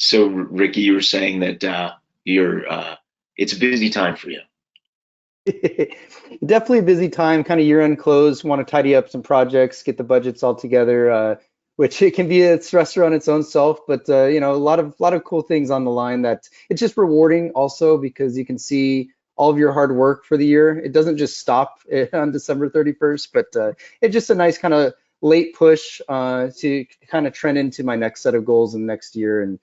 So, Ricky, you were saying that it's a busy time for you. Definitely a busy time, kind of year-end close. Want to tidy up some projects, get the budgets all together, which it can be a stressor on its own self. But a lot of cool things on the line that it's just rewarding also because you can see all of your hard work for the year. It doesn't just stop on December 31st, but it's just a nice kind of late push to kind of trend into my next set of goals in the next year and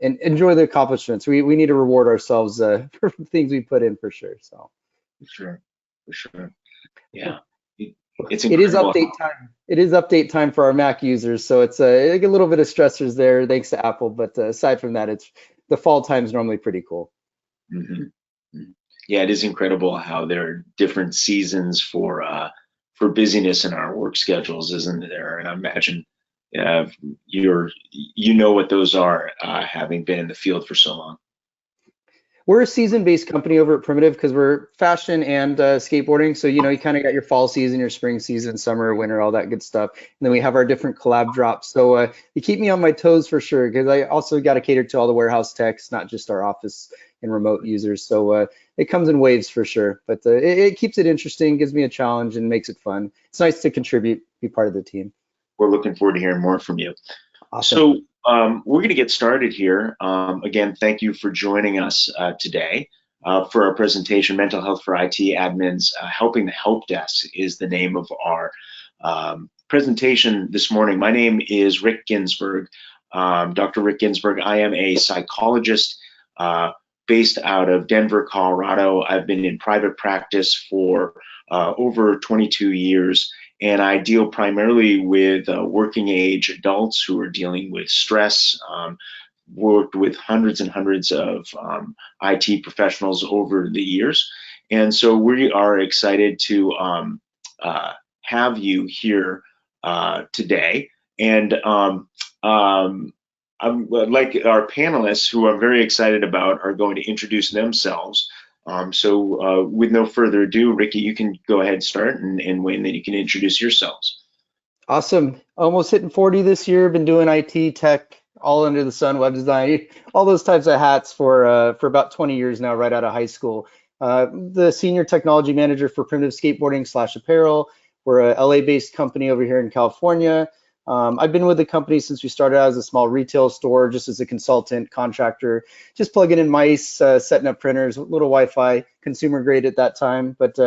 enjoy the accomplishments. We need to reward ourselves for things we put in for sure. So. For sure, for sure. Yeah, it's It is incredible. update time. It is update time for our Mac users, so it's a little bit of stressors there, thanks to Apple. But aside from that, it's the fall time's normally pretty cool. Mhm. Yeah, it is incredible how there are different seasons for busyness in our work schedules, isn't there? And I imagine uh, you know what those are, having been in the field for so long. We're a season-based company over at Primitive because we're fashion and skateboarding. So, you kind of got your fall season, your spring season, summer, winter, all that good stuff. And then we have our different collab drops. So you keep me on my toes for sure because I also got to cater to all the warehouse techs, not just our office and remote users. So it comes in waves for sure. But it keeps it interesting, gives me a challenge, and makes it fun. It's nice to contribute, be part of the team. We're looking forward to hearing more from you. Awesome. So we're going to get started here. Again, thank you for joining us today for our presentation, Mental Health for IT Admins, Helping the Help Desk is the name of our presentation this morning. My name is Rick Ginsberg, Dr. Rick Ginsberg. I am a psychologist based out of Denver, Colorado. I've been in private practice for over 22 years. And I deal primarily with working age adults who are dealing with stress, worked with hundreds and hundreds of IT professionals over the years. And so we are excited to have you here today. And like our panelists, who I'm very excited about, are going to introduce themselves. So with no further ado, Ricky, you can go ahead and start, and Wayne, then you can introduce yourselves. Awesome. Almost hitting 40 this year. Been doing IT, tech, all under the sun, web design, all those types of hats for about 20 years now, right out of high school. The senior technology manager for Primitive Skateboarding / Apparel. We're a LA-based company over here in California. I've been with the company since we started out as a small retail store, just as a consultant, contractor, just plugging in mice, setting up printers, little Wi-Fi, consumer grade at that time. But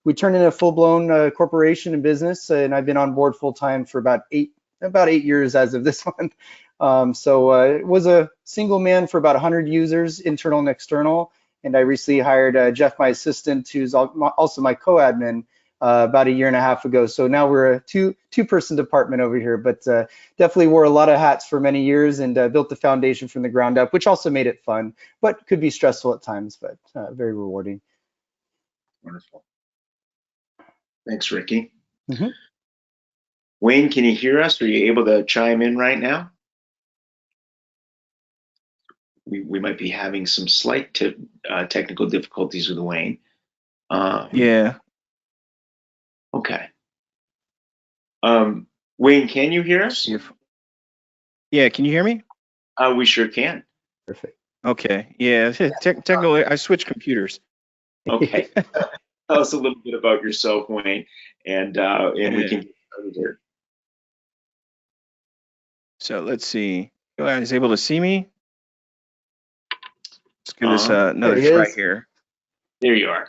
we turned into a full-blown corporation and business, and I've been on board full-time for about eight years as of this month. So was a single man for about 100 users, internal and external. And I recently hired Jeff, my assistant, who's also my co-admin, about a year and a half ago. So now we're a two-person department over here, but definitely wore a lot of hats for many years and built the foundation from the ground up, which also made it fun, but could be stressful at times, but very rewarding. Wonderful. Thanks, Ricky. Mm-hmm. Wayne, can you hear us? Are you able to chime in right now? We might be having some slight technical difficulties with Wayne. Yeah. Okay. Wayne, can you hear us? Yeah, can you hear me? We sure can. Perfect. Okay. Yeah. Technically, I switched computers. Okay. Tell us a little bit about yourself, Wayne, and we can get started here. So let's see. You guys able to see me? Let's give this another try here. There you are.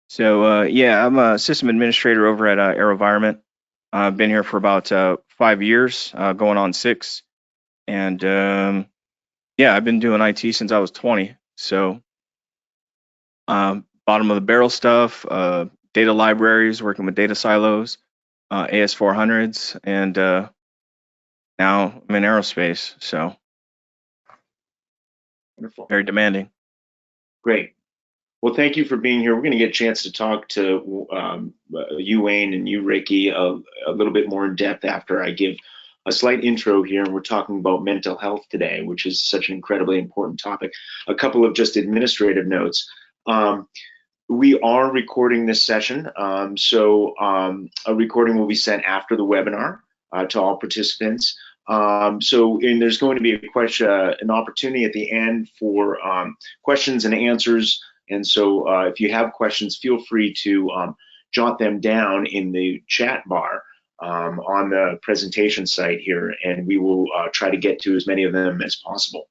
So yeah, I'm a system administrator over at AeroVironment. I've been here for about 5 years, going on 6. And yeah, I've been doing IT since I was 20. So bottom of the barrel stuff, data libraries, working with data silos, AS400s, and now I'm in aerospace. So Wonderful. very demanding. Great. Well, thank you for being here. We're going to get a chance to talk to you, Wayne, and you, Ricky, a little bit more in depth after I give a slight intro here. And we're talking about mental health today, which is such an incredibly important topic. A couple of just administrative notes. We are recording this session, so a recording will be sent after the webinar to all participants. And there's going to be a question, an opportunity at the end for questions and answers. And so if you have questions, feel free to jot them down in the chat bar on the presentation site here, and we will try to get to as many of them as possible.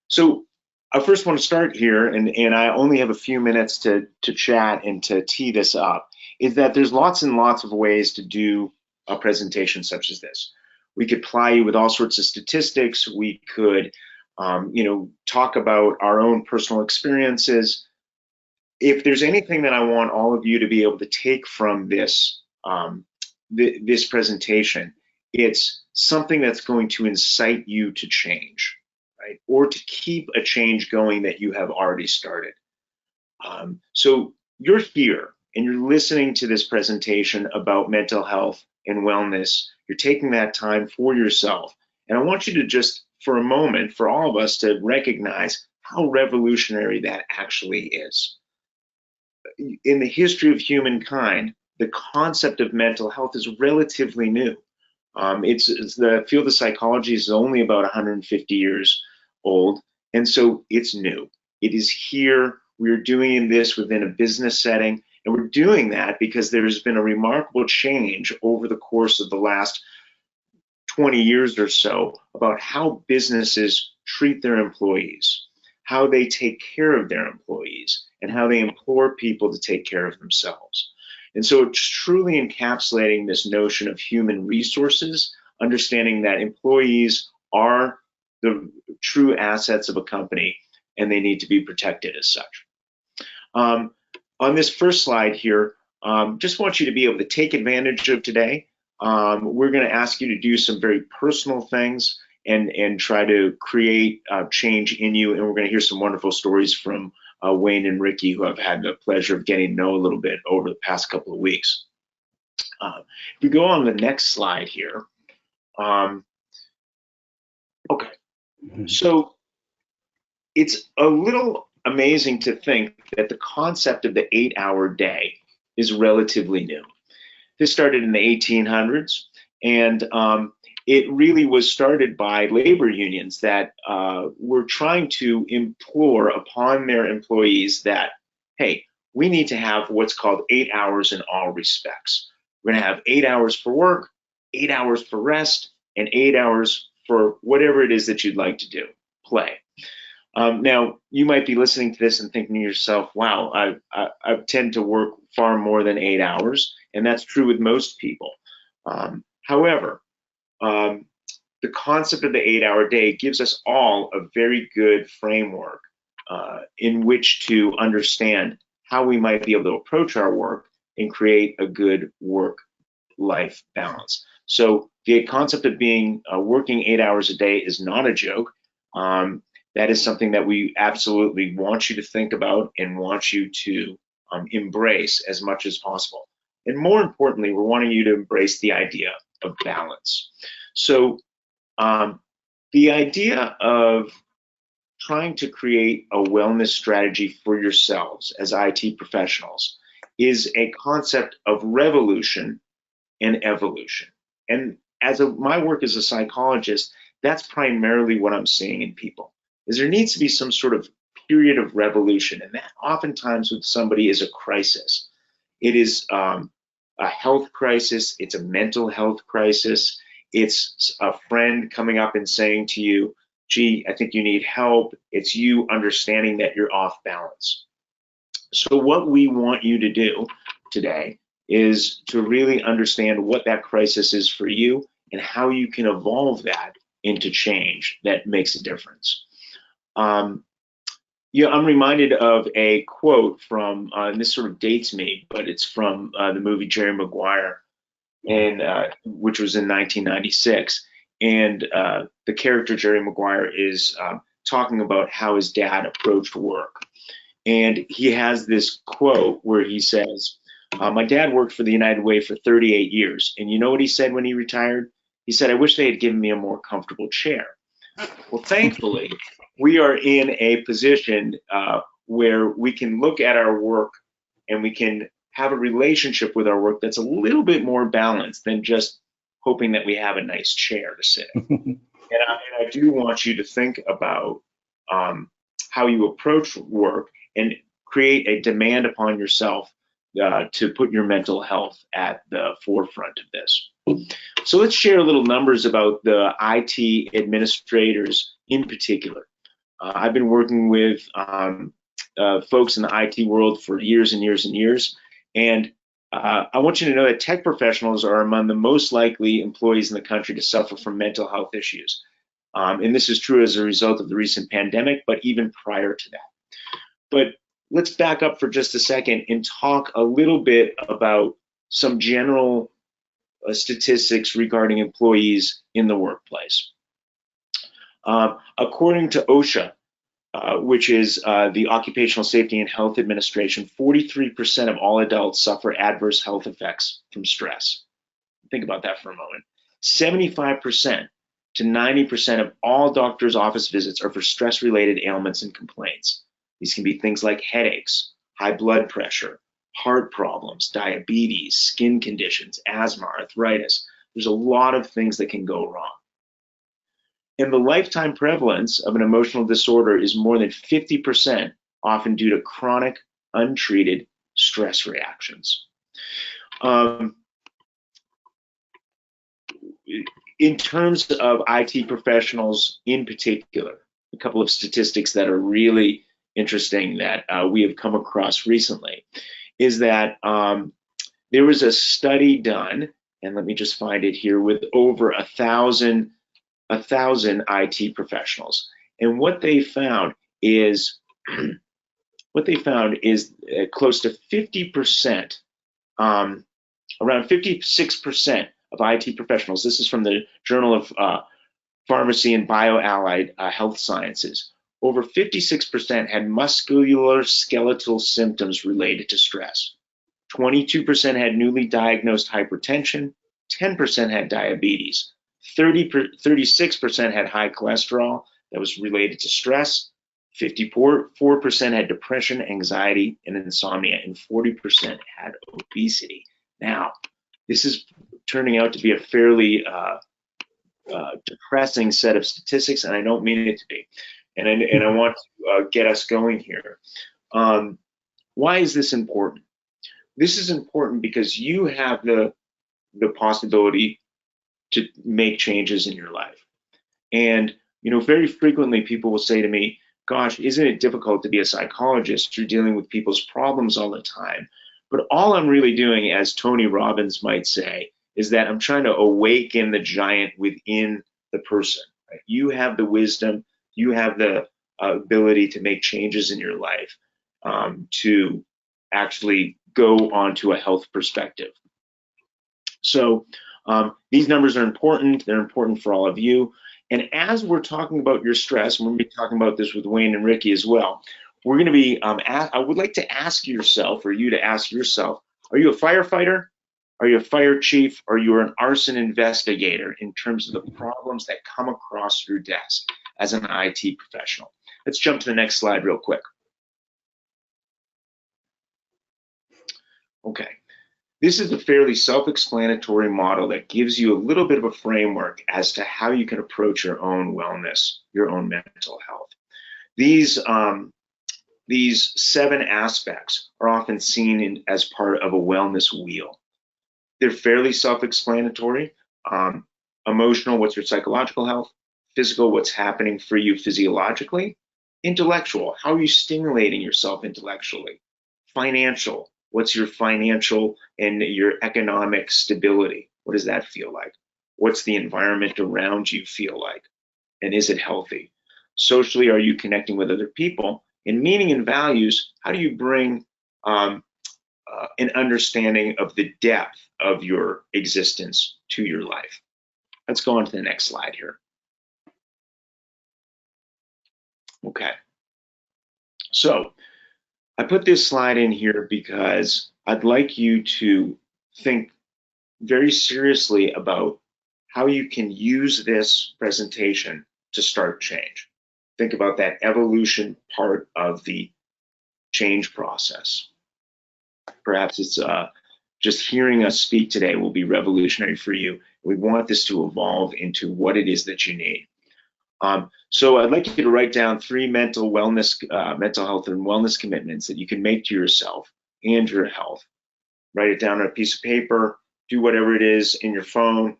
So I first want to start here, and I only have a few minutes to chat and to tee this up, is that there's lots and lots of ways to do a presentation such as this. We could ply you with all sorts of statistics. We could, talk about our own personal experiences. If there's anything that I want all of you to be able to take from this, this presentation, it's something that's going to incite you to change, right? Or to keep a change going that you have already started. So you're here and you're listening to this presentation about mental health and wellness. You're taking that time for yourself. And I want you to just, for a moment, for all of us to recognize how revolutionary that actually is. In the history of humankind, the concept of mental health is relatively new. It's the field of psychology is only about 150 years old, and so it's new. It is here. We're doing this within a business setting, and we're doing that because there's been a remarkable change over the course of the last 20 years or so about how businesses treat their employees, how they take care of their employees, and how they implore people to take care of themselves. And so it's truly encapsulating this notion of human resources, understanding that employees are the true assets of a company and they need to be protected as such. On this first slide here, just want you to be able to take advantage of today. We're going to ask you to do some very personal things and try to create change in you. And we're going to hear some wonderful stories from Wayne and Ricky, who I've had the pleasure of getting to know a little bit over the past couple of weeks. If we go on the next slide here. Okay, so it's a little amazing to think that the concept of the 8-hour day is relatively new. This started in the 1800s, and it really was started by labor unions that were trying to implore upon their employees that, hey, we need to have what's called 8 hours in all respects. We're going to have 8 hours for work, 8 hours for rest, and 8 hours for whatever it is that you'd like to do, play. Now, you might be listening to this and thinking to yourself, wow, I tend to work far more than 8 hours, and that's true with most people. However, the concept of the 8-hour day gives us all a very good framework in which to understand how we might be able to approach our work and create a good work-life balance. So the concept of being working 8 hours a day is not a joke. That is something that we absolutely want you to think about and want you to embrace as much as possible. And more importantly, we're wanting you to embrace the idea of balance. So the idea of trying to create a wellness strategy for yourselves as IT professionals is a concept of revolution and evolution. And as my work as a psychologist, that's primarily what I'm seeing in people, is there needs to be some sort of period of revolution, and that oftentimes with somebody is a crisis. It is a health crisis, it's a mental health crisis, it's a friend coming up and saying to you, gee, I think you need help. It's you understanding that you're off balance. So what we want you to do today is to really understand what that crisis is for you and how you can evolve that into change that makes a difference. Yeah, I'm reminded of a quote from, and this sort of dates me, but it's from the movie Jerry Maguire, and which was in 1996. And the character Jerry Maguire is talking about how his dad approached work. And he has this quote where he says, my dad worked for the United Way for 38 years. And you know what he said when he retired? He said, I wish they had given me a more comfortable chair. Well, thankfully, we are in a position where we can look at our work and we can have a relationship with our work that's a little bit more balanced than just hoping that we have a nice chair to sit in. And I do want you to think about how you approach work and create a demand upon yourself to put your mental health at the forefront of this. So let's share a little numbers about the IT administrators in particular. I've been working with folks in the IT world for years and years and years, and I want you to know that tech professionals are among the most likely employees in the country to suffer from mental health issues. And this is true as a result of the recent pandemic, but even prior to that. But let's back up for just a second and talk a little bit about some general statistics regarding employees in the workplace. According to OSHA, which is the Occupational Safety and Health Administration, 43% of all adults suffer adverse health effects from stress. Think about that for a moment. 75% to 90% of all doctors' office visits are for stress-related ailments and complaints. These can be things like headaches, high blood pressure, heart problems, diabetes, skin conditions, asthma, arthritis. There's a lot of things that can go wrong. And the lifetime prevalence of an emotional disorder is more than 50%, often due to chronic, untreated stress reactions. In terms of IT professionals in particular, a couple of statistics that are really interesting that we have come across recently is that there was a study done, and let me just find it here, with over 1,000 IT professionals, and what they found is close to 50%, around 56% of IT professionals. This is from the Journal of Pharmacy and Bioallied Health Sciences. Over 56% had musculoskeletal symptoms related to stress. 22% had newly diagnosed hypertension. 10% had diabetes. 36% had high cholesterol that was related to stress. 54% had depression, anxiety, and insomnia, and 40% had obesity. Now, this is turning out to be a fairly depressing set of statistics, and I don't mean it to be. And I want to get us going here. Why is this important? This is important because you have the possibility to make changes in your life. And very frequently people will say to me, gosh, isn't it difficult to be a psychologist? You're dealing with people's problems all the time. But all I'm really doing, as Tony Robbins might say, is that I'm trying to awaken the giant within the person. Right? You have the wisdom, you have the ability to make changes in your life to actually go onto a health perspective. So these numbers are important. They're important for all of you. And as we're talking about your stress, and we're going to be talking about this with Wayne and Ricky as well, we're going to be, I would like to ask yourself, or you to ask yourself, are you a firefighter? Are you a fire chief? Or you are an arson investigator in terms of the problems that come across your desk as an IT professional? Let's jump to the next slide real quick. Okay. This is a fairly self-explanatory model that gives you a little bit of a framework as to how you can approach your own wellness, your own mental health. These 7 aspects are often seen as part of a wellness wheel. They're fairly self-explanatory. Emotional, what's your psychological health? Physical, what's happening for you physiologically? Intellectual, how are you stimulating yourself intellectually? Financial, what's your financial and your economic stability? What does that feel like? What's the environment around you feel like? And is it healthy? Socially, are you connecting with other people? In meaning and values, how do you bring an understanding of the depth of your existence to your life? Let's go on to the next slide here. Okay. So I put this slide in here because I'd like you to think very seriously about how you can use this presentation to start change. Think about that evolution part of the change process. Perhaps it's just hearing us speak today will be revolutionary for you. We want this to evolve into what it is that you need. So I'd like you to write down 3 mental health and wellness commitments that you can make to yourself and your health. Write it down on a piece of paper, do whatever it is in your phone,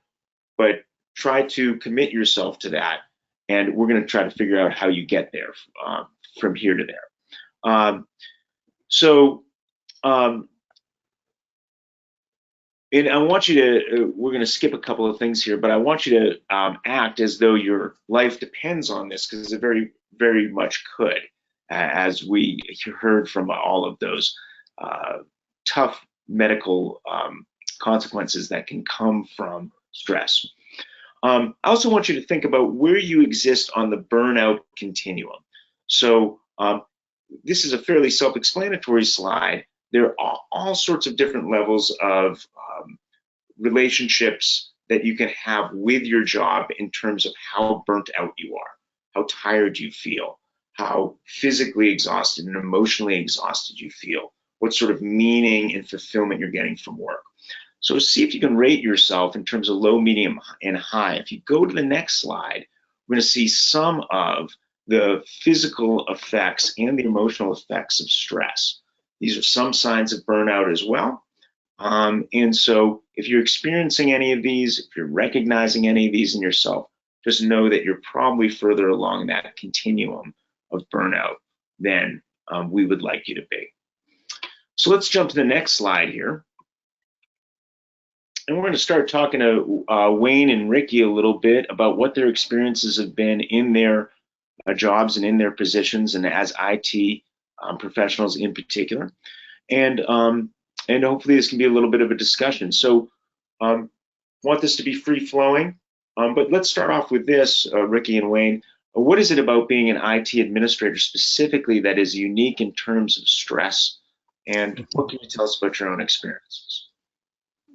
but try to commit yourself to that. And we're going to try to figure out how you get there from here to there. And I want you to, we're going to skip a couple of things here, but I want you to act as though your life depends on this, because it very, very much could, as we heard from all of those tough medical consequences that can come from stress. I also want you to think about where you exist on the burnout continuum. So this is a fairly self-explanatory slide. There are all sorts of different levels of relationships that you can have with your job in terms of how burnt out you are, how tired you feel, how physically exhausted and emotionally exhausted you feel, what sort of meaning and fulfillment you're getting from work. So see if you can rate yourself in terms of low, medium, and high. If you go to the next slide, we're going to see some of the physical effects and the emotional effects of stress. These are some signs of burnout as well. And so if you're experiencing any of these, if you're recognizing any of these in yourself, just know that you're probably further along that continuum of burnout than we would like you to be. So let's jump to the next slide here. And we're going to start talking to Wayne and Ricky a little bit about what their experiences have been in their jobs and in their positions, and as IT professionals in particular. And hopefully this can be a little bit of a discussion. So want this to be free-flowing, but let's start off with this, Ricky and Wayne. What is it about being an IT administrator specifically that is unique in terms of stress? And what can you tell us about your own experiences?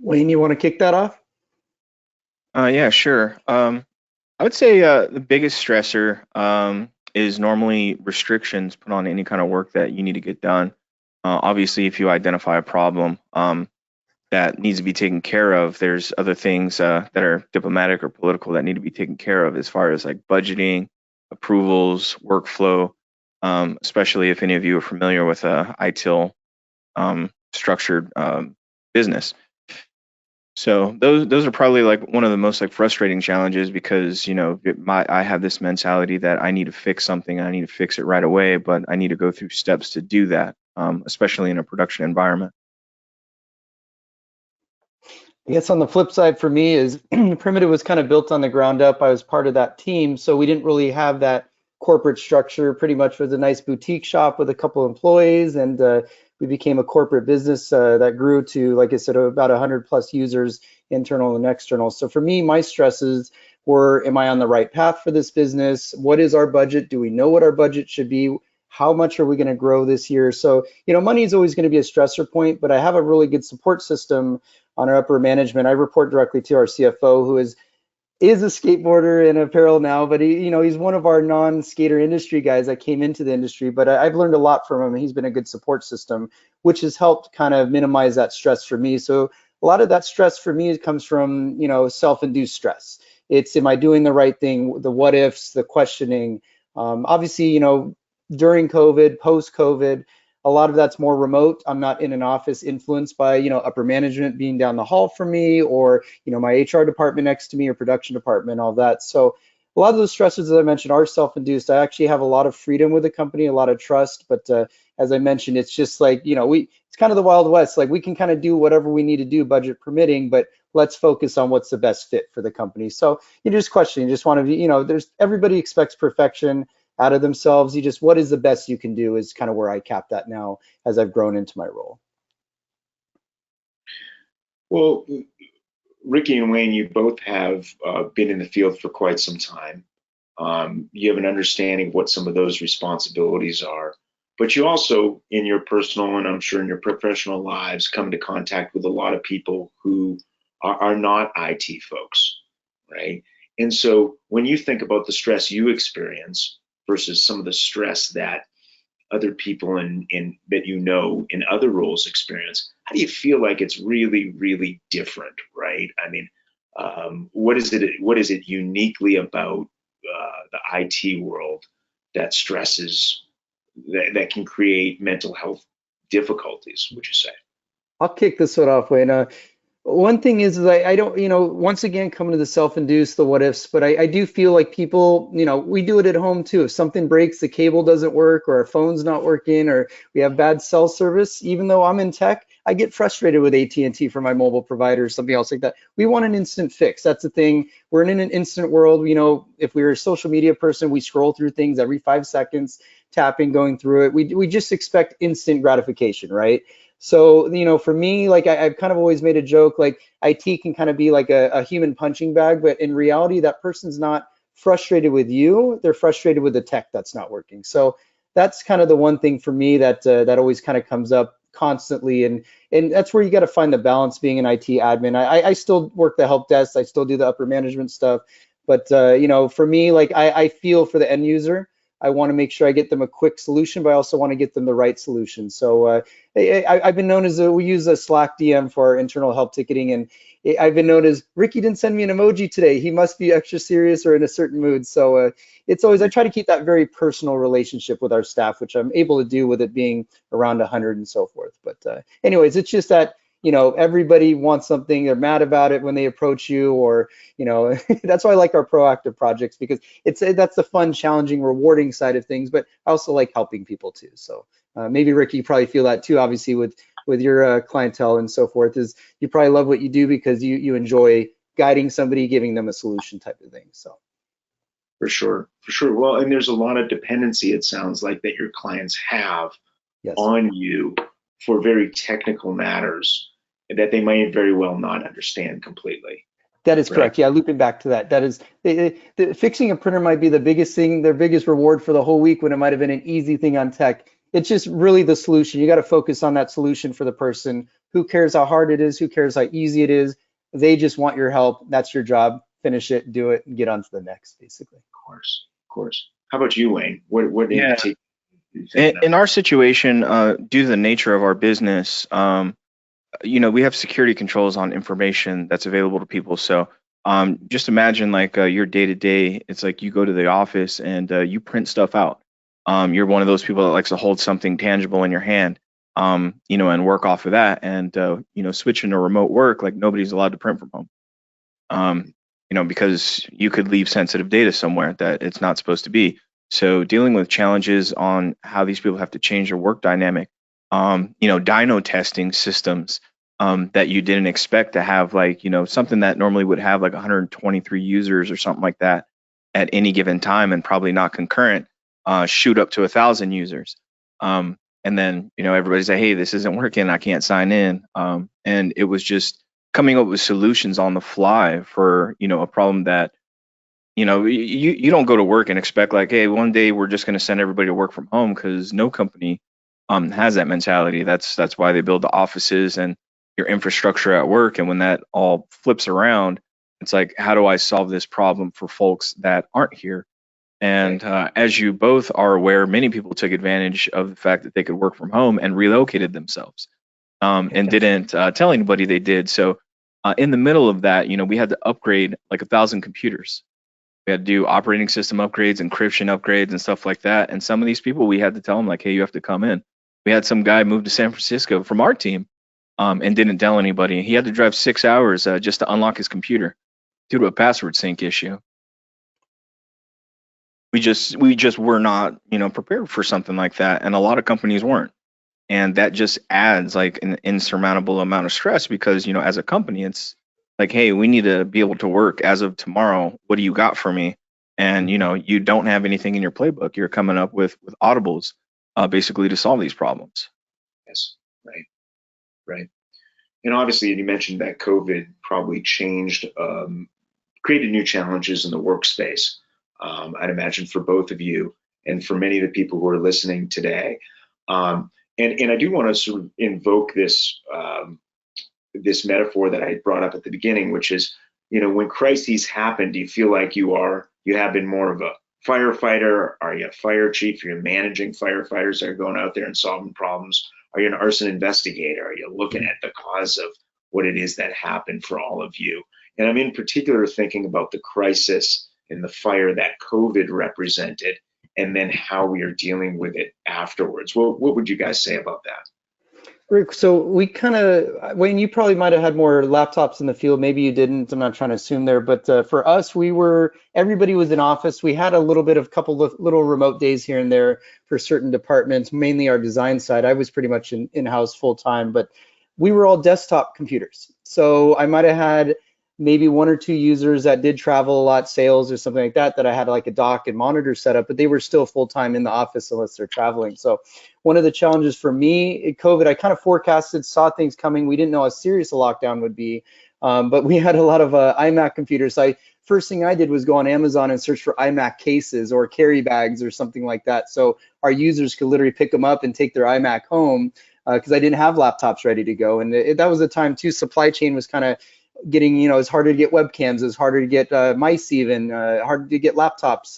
Wayne, you want to kick that off? Yeah, sure. I would say the biggest stressor is normally restrictions put on any kind of work that you need to get done. Obviously, if you identify a problem that needs to be taken care of, there's other things that are diplomatic or political that need to be taken care of, as far as like budgeting, approvals, workflow, especially if any of you are familiar with ITIL structured business. So those are probably like one of the most like frustrating challenges, because I have this mentality that I need to fix something, I need to fix it right away, but I need to go through steps to do that, especially in a production environment. I guess on the flip side for me is Primitive was kind of built on the ground up. I was part of that team, so we didn't really have that corporate structure. Pretty much was a nice boutique shop with a couple employees, and we became a corporate business that grew to, like I said, about 100+ users, internal and external. So for me, my stresses were, am I on the right path for this business? What is our budget? Do we know what our budget should be? How much are we going to grow this year? So, money is always going to be a stressor point, but I have a really good support system on our upper management. I report directly to our CFO, who is a skateboarder in apparel now, but he's one of our non-skater industry guys that came into the industry, but I've learned a lot from him. He's been a good support system, which has helped kind of minimize that stress for me. So a lot of that stress for me comes from, self-induced stress. It's, am I doing the right thing? The what ifs, the questioning. Obviously, during COVID, post-COVID, a lot of that's more remote. I'm not in an office influenced by, upper management being down the hall from me, or, my HR department next to me, or production department, all that. So a lot of those stresses that I mentioned are self-induced. I actually have a lot of freedom with the company, a lot of trust, but as I mentioned, it's just like, it's kind of the Wild West. Like, we can kind of do whatever we need to do, budget permitting, but let's focus on what's the best fit for the company. So you just question, you just want to be, everybody expects perfection out of themselves. What is the best you can do is kind of where I cap that now as I've grown into my role. Well, Ricky and Wayne, you both have been in the field for quite some time. You have an understanding of what some of those responsibilities are, but you also, in your personal and I'm sure in your professional lives, come into contact with a lot of people who are not IT folks, right? And so when you think about the stress you experience versus some of the stress that other people in that you know in other roles experience, how do you feel like it's really, really different, right? I mean, what is it? What is it uniquely about the IT world that stresses that can create mental health difficulties? Would you say? I'll kick this one off, Wayne. One thing is I don't, once again, coming to the self-induced, the what ifs, but I do feel like people, we do it at home too. If something breaks, the cable doesn't work, or our phone's not working, or we have bad cell service, even though I'm in tech, I get frustrated with AT&T for my mobile provider or something else like that. We want an instant fix. That's the thing. We're in an instant world. If we were a social media person, we scroll through things every 5 seconds, tapping, going through it. We just expect instant gratification, right? So, for me, like I've kind of always made a joke, like IT can kind of be like a human punching bag, but in reality, that person's not frustrated with you. They're frustrated with the tech that's not working. So that's kind of the one thing for me that always kind of comes up constantly. And that's where you got to find the balance being an IT admin. I still work the help desk. I still do the upper management stuff. But, for me, like I feel for the end user. I want to make sure I get them a quick solution, but I also want to get them the right solution. So I've been known as we use a Slack DM for our internal help ticketing, and I've been known as Ricky didn't send me an emoji today. He must be extra serious or in a certain mood. So it's always, I try to keep that very personal relationship with our staff, which I'm able to do with it being around 100 and so forth. But anyways, it's just that everybody wants something, they're mad about it when they approach you, or that's why I like our proactive projects, because that's the fun, challenging, rewarding side of things, but I also like helping people too. So maybe Ricky, you probably feel that too, obviously with your clientele and so forth, is you probably love what you do because you enjoy guiding somebody, giving them a solution type of thing. So For sure, for sure. Well, and there's a lot of dependency, it sounds like, that your clients have yes. on you for very technical matters that they might very well not understand completely. That is Right. correct. Yeah, looping back to that. That is, fixing a printer might be the biggest thing, their biggest reward for the whole week, when it might have been an easy thing on tech. It's just really the solution. You got to focus on that solution for the person. Who cares how hard it is? Who cares how easy it is? They just want your help. That's your job. Finish it, do it, and get on to the next, basically. Of course, of course. How about you, Wayne? What in Yeah. particular do you think In our situation, due to the nature of our business, we have security controls on information that's available to people. So just imagine like your day to day, it's like you go to the office and you print stuff out. You're one of those people that likes to hold something tangible in your hand, and work off of that. And, switching to remote work, like nobody's allowed to print from home, because you could leave sensitive data somewhere that it's not supposed to be. So dealing with challenges on how these people have to change their work dynamic, dyno testing systems that you didn't expect to have, like, something that normally would have like 123 users or something like that at any given time and probably not concurrent, shoot up to 1,000 users. And then, everybody's like, hey, this isn't working. I can't sign in. And it was just coming up with solutions on the fly for, a problem that, you don't go to work and expect like, hey, one day we're just going to send everybody to work from home, because no company has that mentality. That's why they build the offices and your infrastructure at work. And when that all flips around, it's like, how do I solve this problem for folks that aren't here? And as you both are aware, many people took advantage of the fact that they could work from home and relocated themselves, and didn't tell anybody they did. So in the middle of that, we had to upgrade like 1,000 computers. We had to do operating system upgrades, encryption upgrades, and stuff like that. And some of these people, we had to tell them like, hey, you have to come in. We had some guy move to San Francisco from our team, and didn't tell anybody. He had to drive 6 hours just to unlock his computer due to a password sync issue. We just were not, prepared for something like that, and a lot of companies weren't. And that just adds like an insurmountable amount of stress, because, as a company, it's like, hey, we need to be able to work as of tomorrow. What do you got for me? And, you don't have anything in your playbook. You're coming up with audibles, basically to solve these problems. Yes, right. And obviously, you mentioned that COVID probably changed, created new challenges in the workspace. I'd imagine for both of you and for many of the people who are listening today. And I do want to sort of invoke this this metaphor that I brought up at the beginning, which is, when crises happen, do you feel like you have been more of firefighter? Are you a fire chief? Are you managing firefighters that are going out there and solving problems? Are you an arson investigator? Are you looking at the cause of what it is that happened for all of you? And I'm in particular thinking about the crisis and the fire that COVID represented, and then how we are dealing with it afterwards. Well, what would you guys say about that? Rick, so we kind of, Wayne, you probably might have had more laptops in the field. Maybe you didn't. I'm not trying to assume there, but for us, everybody was in office. We had a little bit of couple of little remote days here and there for certain departments, mainly our design side. I was pretty much in-house full time, but we were all desktop computers. So I might have had maybe one or two users that did travel a lot, sales or something like that, that I had like a dock and monitor set up, but they were still full time in the office unless they're traveling. So one of the challenges for me, COVID, I kind of forecasted, saw things coming. We didn't know how serious a lockdown would be, but we had a lot of iMac computers. So first thing I did was go on Amazon and search for iMac cases or carry bags or something like that. So our users could literally pick them up and take their iMac home because I didn't have laptops ready to go. And that was a time too, supply chain was kind of getting, it's harder to get webcams, it's harder to get mice even, harder to get laptops.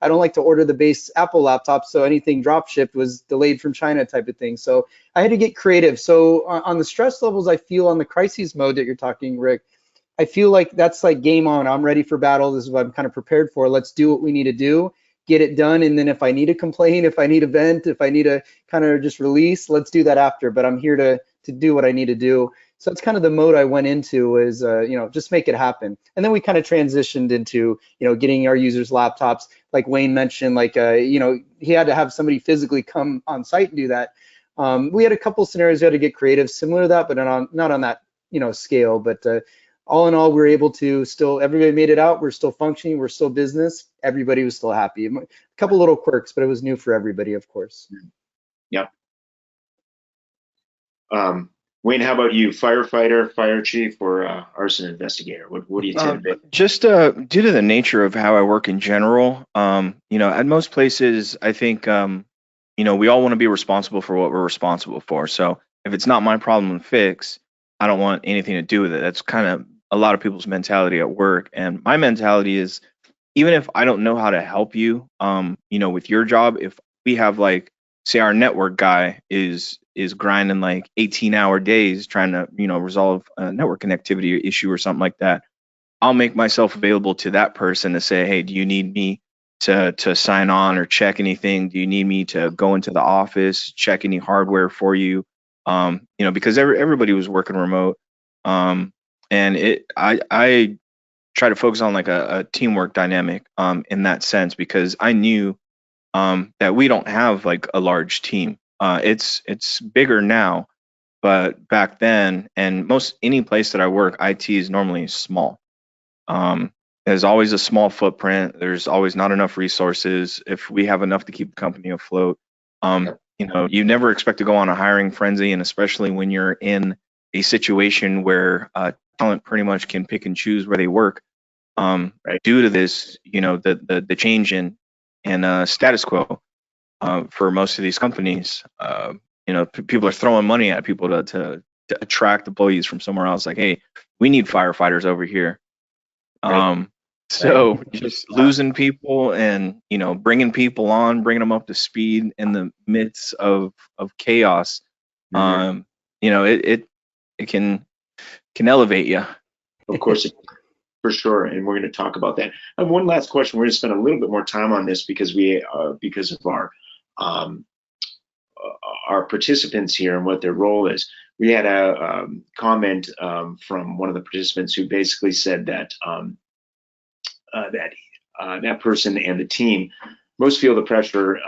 I don't like to order the base Apple laptops, so anything drop shipped was delayed from China type of thing. So I had to get creative. So on the stress levels I feel on the crises mode that you're talking, Rick, I feel like that's like game on. I'm ready for battle. This is what I'm kind of prepared for. Let's do what we need to do, get it done. And then if I need to complain, if I need a vent, if I need to kind of just release, let's do that after. But I'm here to do what I need to do. So that's kind of the mode I went into is, just make it happen. And then we kind of transitioned into, getting our users laptops, like Wayne mentioned, like, he had to have somebody physically come on site and do that. We had a couple scenarios we had to get creative, similar to that, but not on that, scale. But all in all, we were able to everybody made it out. We're still functioning. We're still business. Everybody was still happy. A couple little quirks, but it was new for everybody, of course. Yep. Wayne, how about you? Firefighter, fire chief, or arson investigator? What do you tend to be? Just due to the nature of how I work in general, at most places, I think, we all want to be responsible for what we're responsible for. So if it's not my problem to fix, I don't want anything to do with it. That's kind of a lot of people's mentality at work. And my mentality is, even if I don't know how to help you, with your job, if we have like, say our network guy is grinding like 18-hour days trying to, resolve a network connectivity issue or something like that, I'll make myself available to that person to say, hey, do you need me to sign on or check anything? Do you need me to go into the office, check any hardware for you? Because everybody was working remote. And I try to focus on like a teamwork dynamic in that sense, because I knew that we don't have like a large team. It's bigger now, but back then, and any place that I work, IT is normally small. There's always a small footprint. There's always not enough resources. If we have enough to keep the company afloat, you never expect to go on a hiring frenzy, and especially when you're in a situation where talent pretty much can pick and choose where they work. Due to this, the change in status quo for most of these companies, people are throwing money at people to attract employees from somewhere else. Like, hey, we need firefighters over here. So just losing people and bringing people on, bringing them up to speed in the midst of chaos. It can elevate you. Of course. For sure, and we're going to talk about that. I have one last question. We're going to spend a little bit more time on this because of our participants here and what their role is. We had a comment from one of the participants who basically said that that person and the team most feel the pressure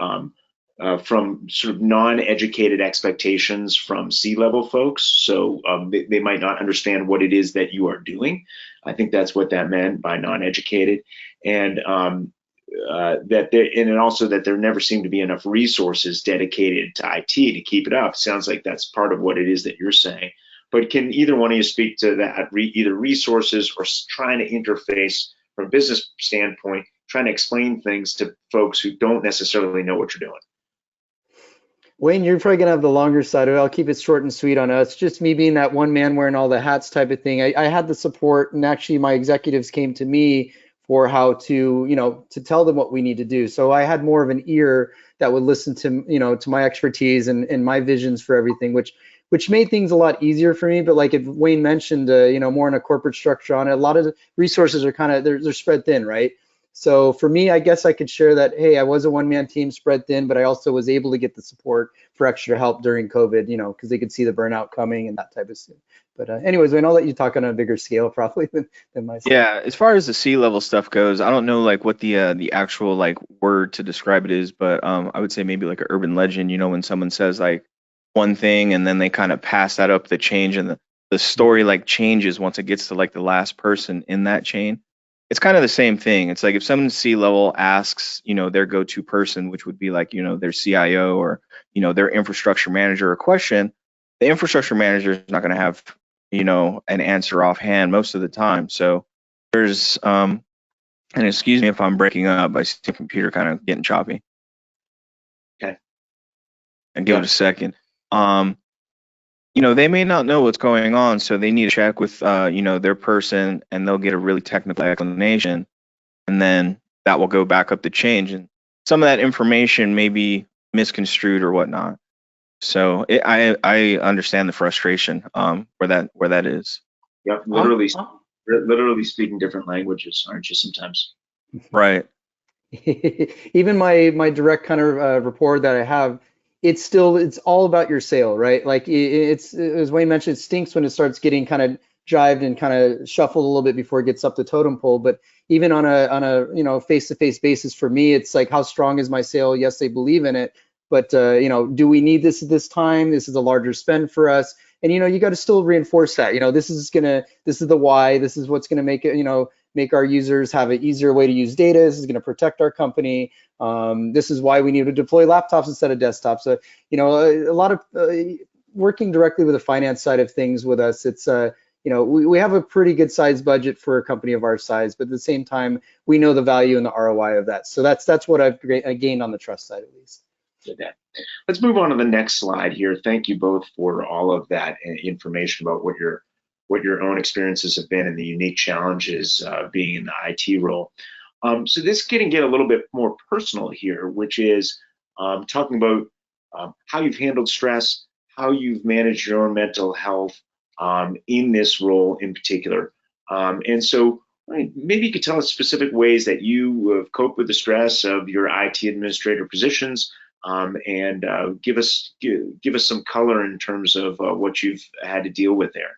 from sort of non-educated expectations from C-level folks. So they might not understand what it is that you are doing. I think that's what that meant by non-educated, and also that there never seem to be enough resources dedicated to IT to keep it up. Sounds like that's part of what it is that you're saying. But can either one of you speak to that, either resources or trying to interface from a business standpoint, trying to explain things to folks who don't necessarily know what you're doing? Wayne, you're probably gonna have the longer side of it. I'll keep it short and sweet on us. Just me being that one man wearing all the hats type of thing. I had the support, and actually my executives came to me for how to, to tell them what we need to do. So I had more of an ear that would listen to, to my expertise and my visions for everything, which made things a lot easier for me. But like if Wayne mentioned, more in a corporate structure on it, a lot of the resources are kind of, they're spread thin, right? So for me, I guess I could share that, hey, I was a one-man team spread thin, but I also was able to get the support for extra help during COVID, because they could see the burnout coming and that type of stuff. But anyways, Wayne, I'll let you talk on a bigger scale probably than myself. Yeah, as far as the sea level stuff goes, I don't know like what the actual like word to describe it is, but I would say maybe like an urban legend, when someone says like one thing and then they kind of pass that up the change and the story like changes once it gets to like the last person in that chain. It's kind of the same thing. It's like if someone sea level asks, their go-to person, which would be like, their CIO or, their infrastructure manager a question, the infrastructure manager is not going to have, an answer offhand most of the time. So there's, and excuse me if I'm breaking up, I see the computer kind of getting choppy. Okay. And give it a second. They may not know what's going on, so they need to check with, their person, and they'll get a really technical explanation, and then that will go back up the chain. And some of that information may be misconstrued or whatnot. So I understand the frustration where that is. Yep, literally speaking different languages, aren't you sometimes? Right. Even my direct kind of rapport that I have, it's all about your sale, right? Like it's, as Wayne mentioned, it stinks when it starts getting kind of jived and kind of shuffled a little bit before it gets up the totem pole. But even on a face-to-face basis, for me, it's like, how strong is my sale? Yes, they believe in it, but do we need this at this time? This is a larger spend for us. And you got to still reinforce that. This is the why. This is what's gonna make it, make our users have an easier way to use data. This is going to protect our company. This is why we need to deploy laptops instead of desktops. So, a lot of working directly with the finance side of things with us, it's, we have a pretty good size budget for a company of our size, but at the same time, we know the value and the ROI of that. So that's what I've gained on the trust side, at least. Let's move on to the next slide here. Thank you both for all of that information about what your own experiences have been and the unique challenges being in the IT role. So this can get a little bit more personal here, which is talking about how you've handled stress, how you've managed your own mental health in this role in particular. And so maybe you could tell us specific ways that you have coped with the stress of your IT administrator positions, and give us some color in terms of what you've had to deal with there.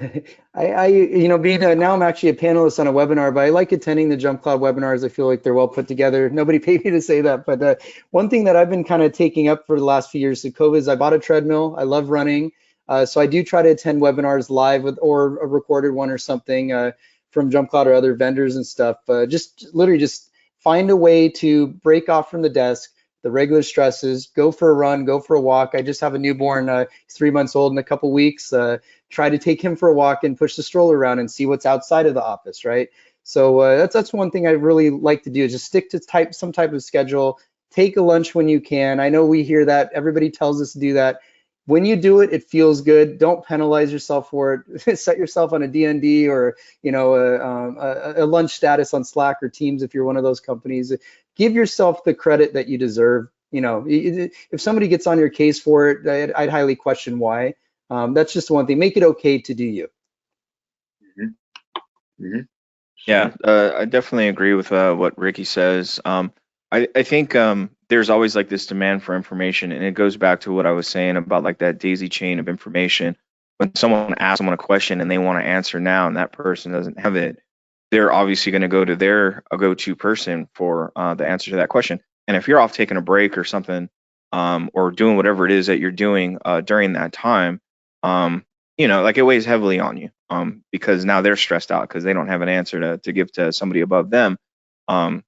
Being now I'm actually a panelist on a webinar, but I like attending the JumpCloud webinars. I feel like they're well put together. Nobody paid me to say that, but one thing that I've been kind of taking up for the last few years of COVID is I bought a treadmill. I love running, so I do try to attend webinars live or a recorded one or something from JumpCloud or other vendors and stuff. Just literally just find a way to break off from the desk, the regular stresses, go for a run, go for a walk. I just have a newborn, he's 3 months old in a couple weeks. Try to take him for a walk and push the stroller around and see what's outside of the office, right? So that's one thing I really like to do, is just stick to some type of schedule. Take a lunch when you can. I know we hear that. Everybody tells us to do that. When you do it, it feels good. Don't penalize yourself for it. Set yourself on a DND or a lunch status on Slack or Teams if you're one of those companies. Give yourself the credit that you deserve. If somebody gets on your case for it, I'd highly question why. That's just one thing. Make it okay to do you. Mm-hmm. Mm-hmm. Yeah, I definitely agree with what Ricky says. I think there's always like this demand for information, and it goes back to what I was saying about like that daisy chain of information. When someone asks someone a question and they want to answer now, and that person doesn't have it, they're obviously going to go to their go-to person for the answer to that question. And if you're off taking a break or something, or doing whatever it is that you're doing during that time, like it weighs heavily on you, because now they're stressed out because they don't have an answer to give to somebody above them, and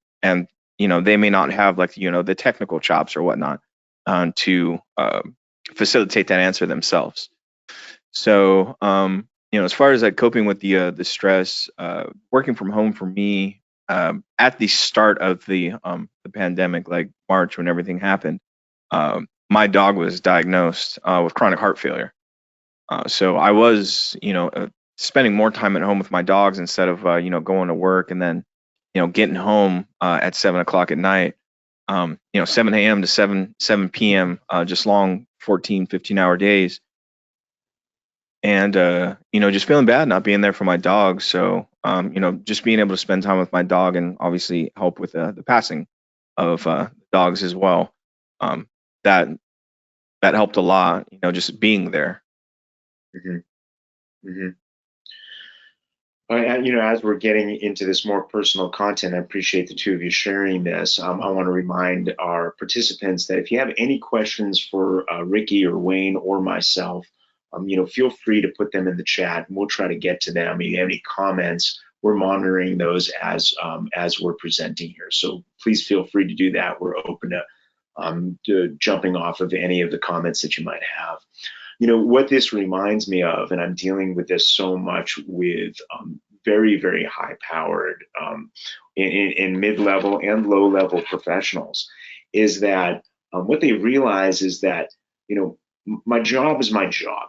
they may not have like the technical chops or whatnot to facilitate that answer themselves. So as far as like coping with the stress, working from home for me at the start of the pandemic, like March when everything happened, my dog was diagnosed with chronic heart failure. So I was spending more time at home with my dogs instead of going to work and then getting home at 7 o'clock at night. 7 a.m. to 7 p.m. Just long 14, 15-hour days, and just feeling bad not being there for my dog. So just being able to spend time with my dog and obviously help with the passing of dogs as well. That helped a lot. Just being there. Mm-hmm. Mm-hmm. As we're getting into this more personal content, I appreciate the two of you sharing this. I want to remind our participants that if you have any questions for Ricky or Wayne or myself, feel free to put them in the chat, and we'll try to get to them. If you have any comments, we're monitoring those as we're presenting here. So please feel free to do that. We're open to jumping off of any of the comments that you might have. What this reminds me of, and I'm dealing with this so much with very, very high-powered in mid-level and low-level professionals, is that what they realize is that, my job is my job.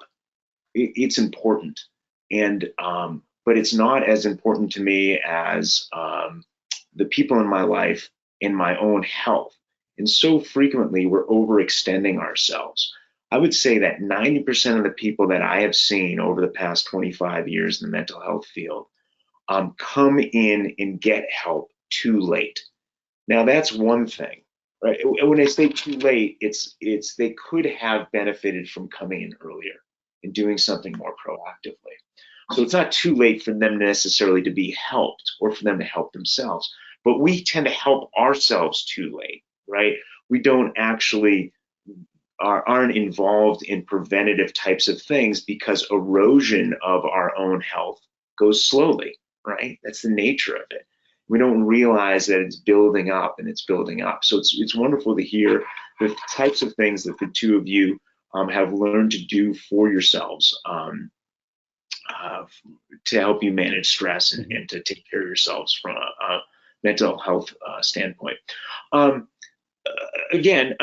It's important, and but it's not as important to me as the people in my life and my own health. And so frequently we're overextending ourselves. I would say that 90% of the people that I have seen over the past 25 years in the mental health field come in and get help too late. Now that's one thing, right? When I say too late, it's they could have benefited from coming in earlier and doing something more proactively. So it's not too late for them necessarily to be helped or for them to help themselves, but we tend to help ourselves too late, right? We don't actually aren't involved in preventative types of things because erosion of our own health goes slowly, right? That's the nature of it. We don't realize that it's building up and it's building up. So it's wonderful to hear the types of things that the two of you have learned to do for yourselves to help you manage stress and to take care of yourselves from a mental health standpoint. Again,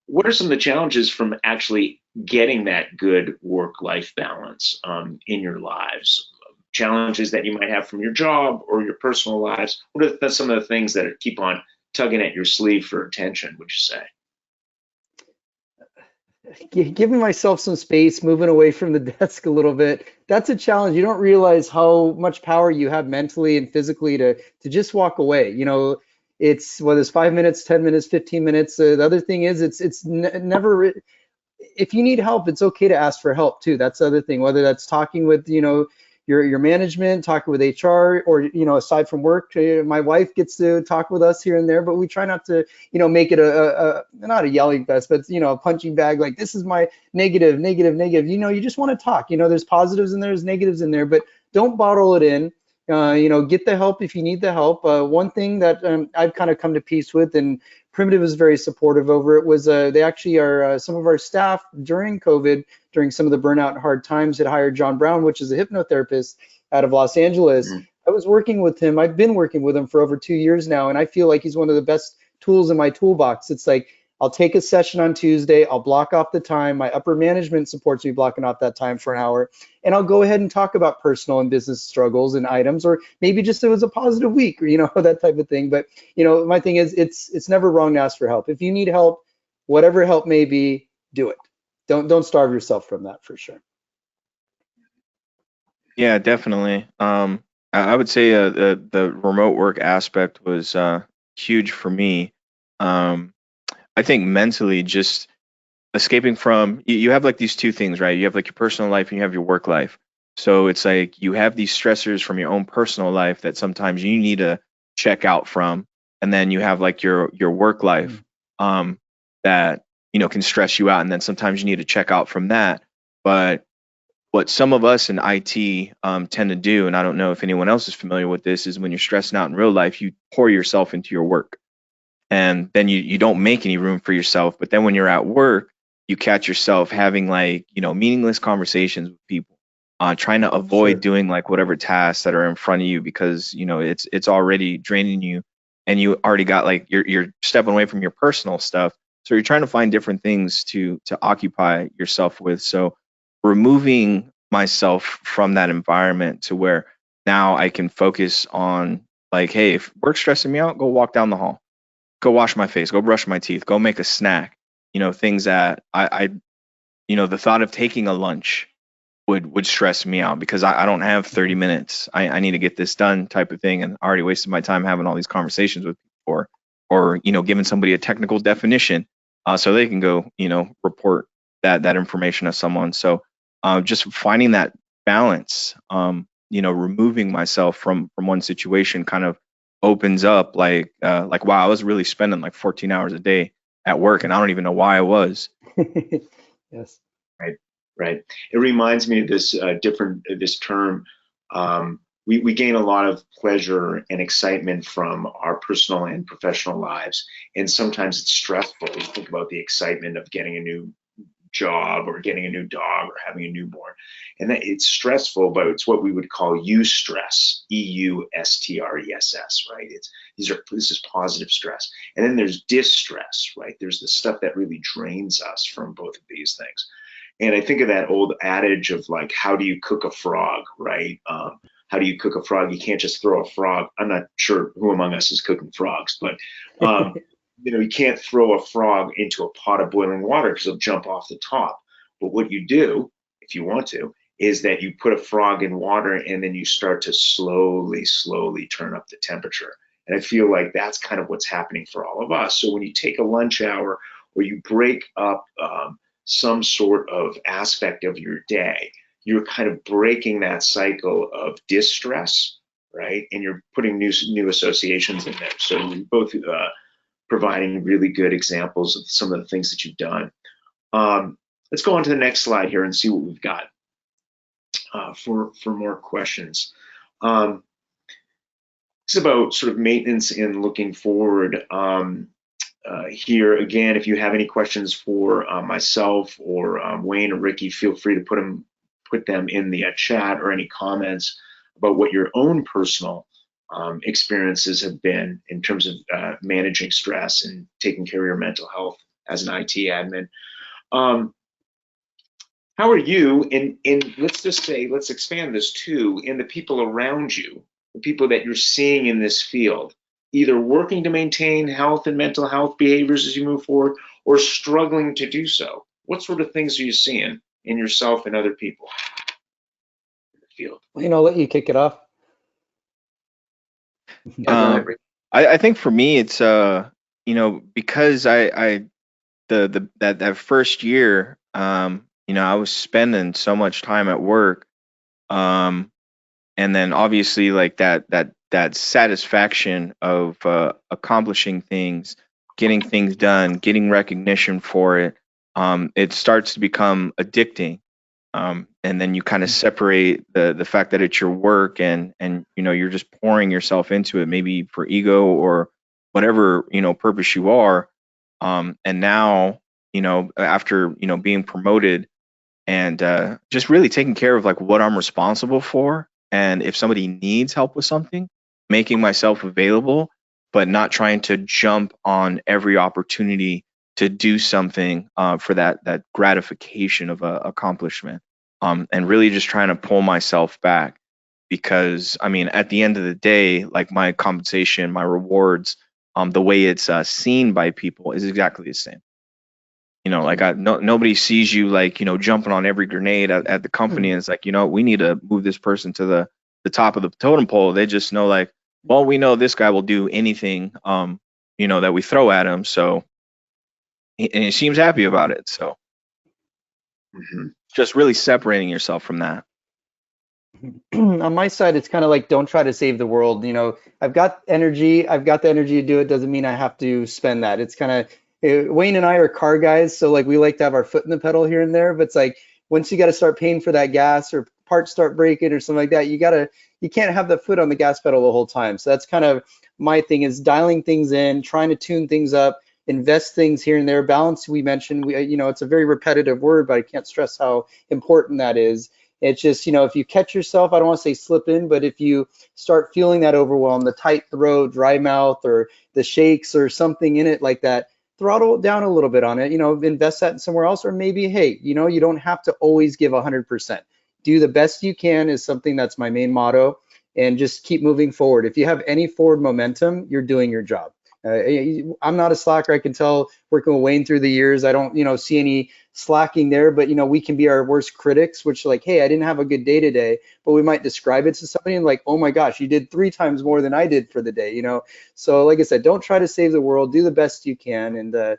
what are some of the challenges from actually getting that good work-life balance in your lives? Challenges that you might have from your job or your personal lives? What are some of the things that keep on tugging at your sleeve for attention, would you say? Giving myself some space, moving away from the desk a little bit, that's a challenge. You don't realize how much power you have mentally and physically to just walk away. It's whether it's 5 minutes, 10 minutes, 15 minutes. The other thing is it's never, if you need help, it's okay to ask for help too. That's the other thing, whether that's talking with, your management, talking with HR, or, aside from work, my wife gets to talk with us here and there, but we try not to, make it not a yelling fest, but, a punching bag, like this is my negative. You just want to talk, there's positives and there's negatives in there, but don't bottle it in. Get the help if you need the help. One thing that I've kind of come to peace with, and Primitive is very supportive over it, was they actually are some of our staff during COVID, during some of the burnout and hard times, had hired John Brown, which is a hypnotherapist out of Los Angeles. I was working with him. I've been working with him for over 2 years now, and I feel like he's one of the best tools in my toolbox. It's like, I'll take a session on Tuesday, I'll block off the time, my upper management supports me blocking off that time for an hour, and I'll go ahead and talk about personal and business struggles and items, or maybe just it was a positive week, or that type of thing. But my thing is, it's never wrong to ask for help. If you need help, whatever help may be, do it. Don't starve yourself from that, for sure. Yeah, definitely. I would say the remote work aspect was huge for me. I think mentally, just escaping from, you have like these two things, right? You have like your personal life and you have your work life. So it's like you have these stressors from your own personal life that sometimes you need to check out from, and then you have like your work life that can stress you out, and then sometimes you need to check out from that. But what some of us in IT tend to do, and I don't know if anyone else is familiar with this, is when you're stressing out in real life, you pour yourself into your work. And then you don't make any room for yourself. But then when you're at work, you catch yourself having like, meaningless conversations with people, trying to avoid doing like whatever tasks that are in front of you because, it's already draining you, and you already got like, you're stepping away from your personal stuff. So you're trying to find different things to occupy yourself with. So removing myself from that environment to where now I can focus on, like, hey, if work's stressing me out, go walk down the hall, go wash my face, go brush my teeth, go make a snack. Things that the thought of taking a lunch would stress me out because I don't have 30 minutes. I need to get this done type of thing. And I already wasted my time having all these conversations with people, or giving somebody a technical definition so they can go, report that information to someone. So just finding that balance, removing myself from one situation kind of opens up like, wow, I was really spending like 14 hours a day at work and I don't even know why I was. Yes. Right. It reminds me of this this term. We gain a lot of pleasure and excitement from our personal and professional lives, and sometimes it's stressful. You think about the excitement of getting a new job or getting a new dog or having a newborn, and that it's stressful, but it's what we would call eustress, eustress, right? This is positive stress, and then there's distress, right? There's the stuff that really drains us from both of these things. And I think of that old adage of like, how do you cook a frog, right? How do you cook a frog? You can't just throw a frog. I'm not sure who among us is cooking frogs, but you can't throw a frog into a pot of boiling water because it'll jump off the top. But what you do, if you want to, is that you put a frog in water and then you start to slowly turn up the temperature. And I feel like that's kind of what's happening for all of us. So when you take a lunch hour or you break up some sort of aspect of your day, you're kind of breaking that cycle of distress, right? And you're putting new associations in there. So you're both providing really good examples of some of the things that you've done. Let's go on to the next slide here and see what we've got for more questions. It's about sort of maintenance and looking forward. Here again, if you have any questions for myself or Wayne or Ricky, feel free to put them in the chat, or any comments about what your own personal experiences have been in terms of managing stress and taking care of your mental health as an IT admin. How are you, and let's expand this too, in the people around you, the people that you're seeing in this field, either working to maintain health and mental health behaviors as you move forward, or struggling to do so? What sort of things are you seeing in yourself and other people in the field? I'll let you kick it off. I think for me, it's because that first year, I was spending so much time at work, and then obviously like that satisfaction of accomplishing things, getting things done, getting recognition for it, it starts to become addicting. And then you kind of separate the fact that it's your work and you're just pouring yourself into it, maybe for ego or whatever purpose you are. And now after being promoted and just really taking care of like what I'm responsible for, and if somebody needs help with something, making myself available, but not trying to jump on every opportunity to do something for that gratification of accomplishment. And really just trying to pull myself back, because I mean, at the end of the day, like my compensation, my rewards, the way it's seen by people is exactly the same. Like nobody sees you like jumping on every grenade at the company, and it's like we need to move this person to the top of the totem pole. They just know like, well, we know this guy will do anything that we throw at him, so and he seems happy about it. So just really separating yourself from that. On my side, it's kind of like, don't try to save the world. I've got the energy to do it. Doesn't mean I have to spend that. It's kind of, Wayne and I are car guys, so like we like to have our foot in the pedal here and there, but it's like once you got to start paying for that gas or parts start breaking or something like that, you can't have the foot on the gas pedal the whole time. So that's kind of my thing, is dialing things in, trying to tune things up, invest things here and there. Balance, we mentioned, it's a very repetitive word, but I can't stress how important that is. It's just, if you catch yourself, I don't want to say slip in, but if you start feeling that overwhelm, the tight throat, dry mouth, or the shakes or something in it like that, throttle it down a little bit on it, invest that in somewhere else, or maybe, hey, you don't have to always give 100%. do the best you can is something that's my main motto, and just keep moving forward. If you have any forward momentum, you're doing your job. I'm not a slacker. I can tell working with Wayne through the years, I don't, see any slacking there, but we can be our worst critics, which like, hey, I didn't have a good day today, but we might describe it to somebody and like, oh my gosh, you did 3 times more than I did for the day, So like I said, don't try to save the world, do the best you can, and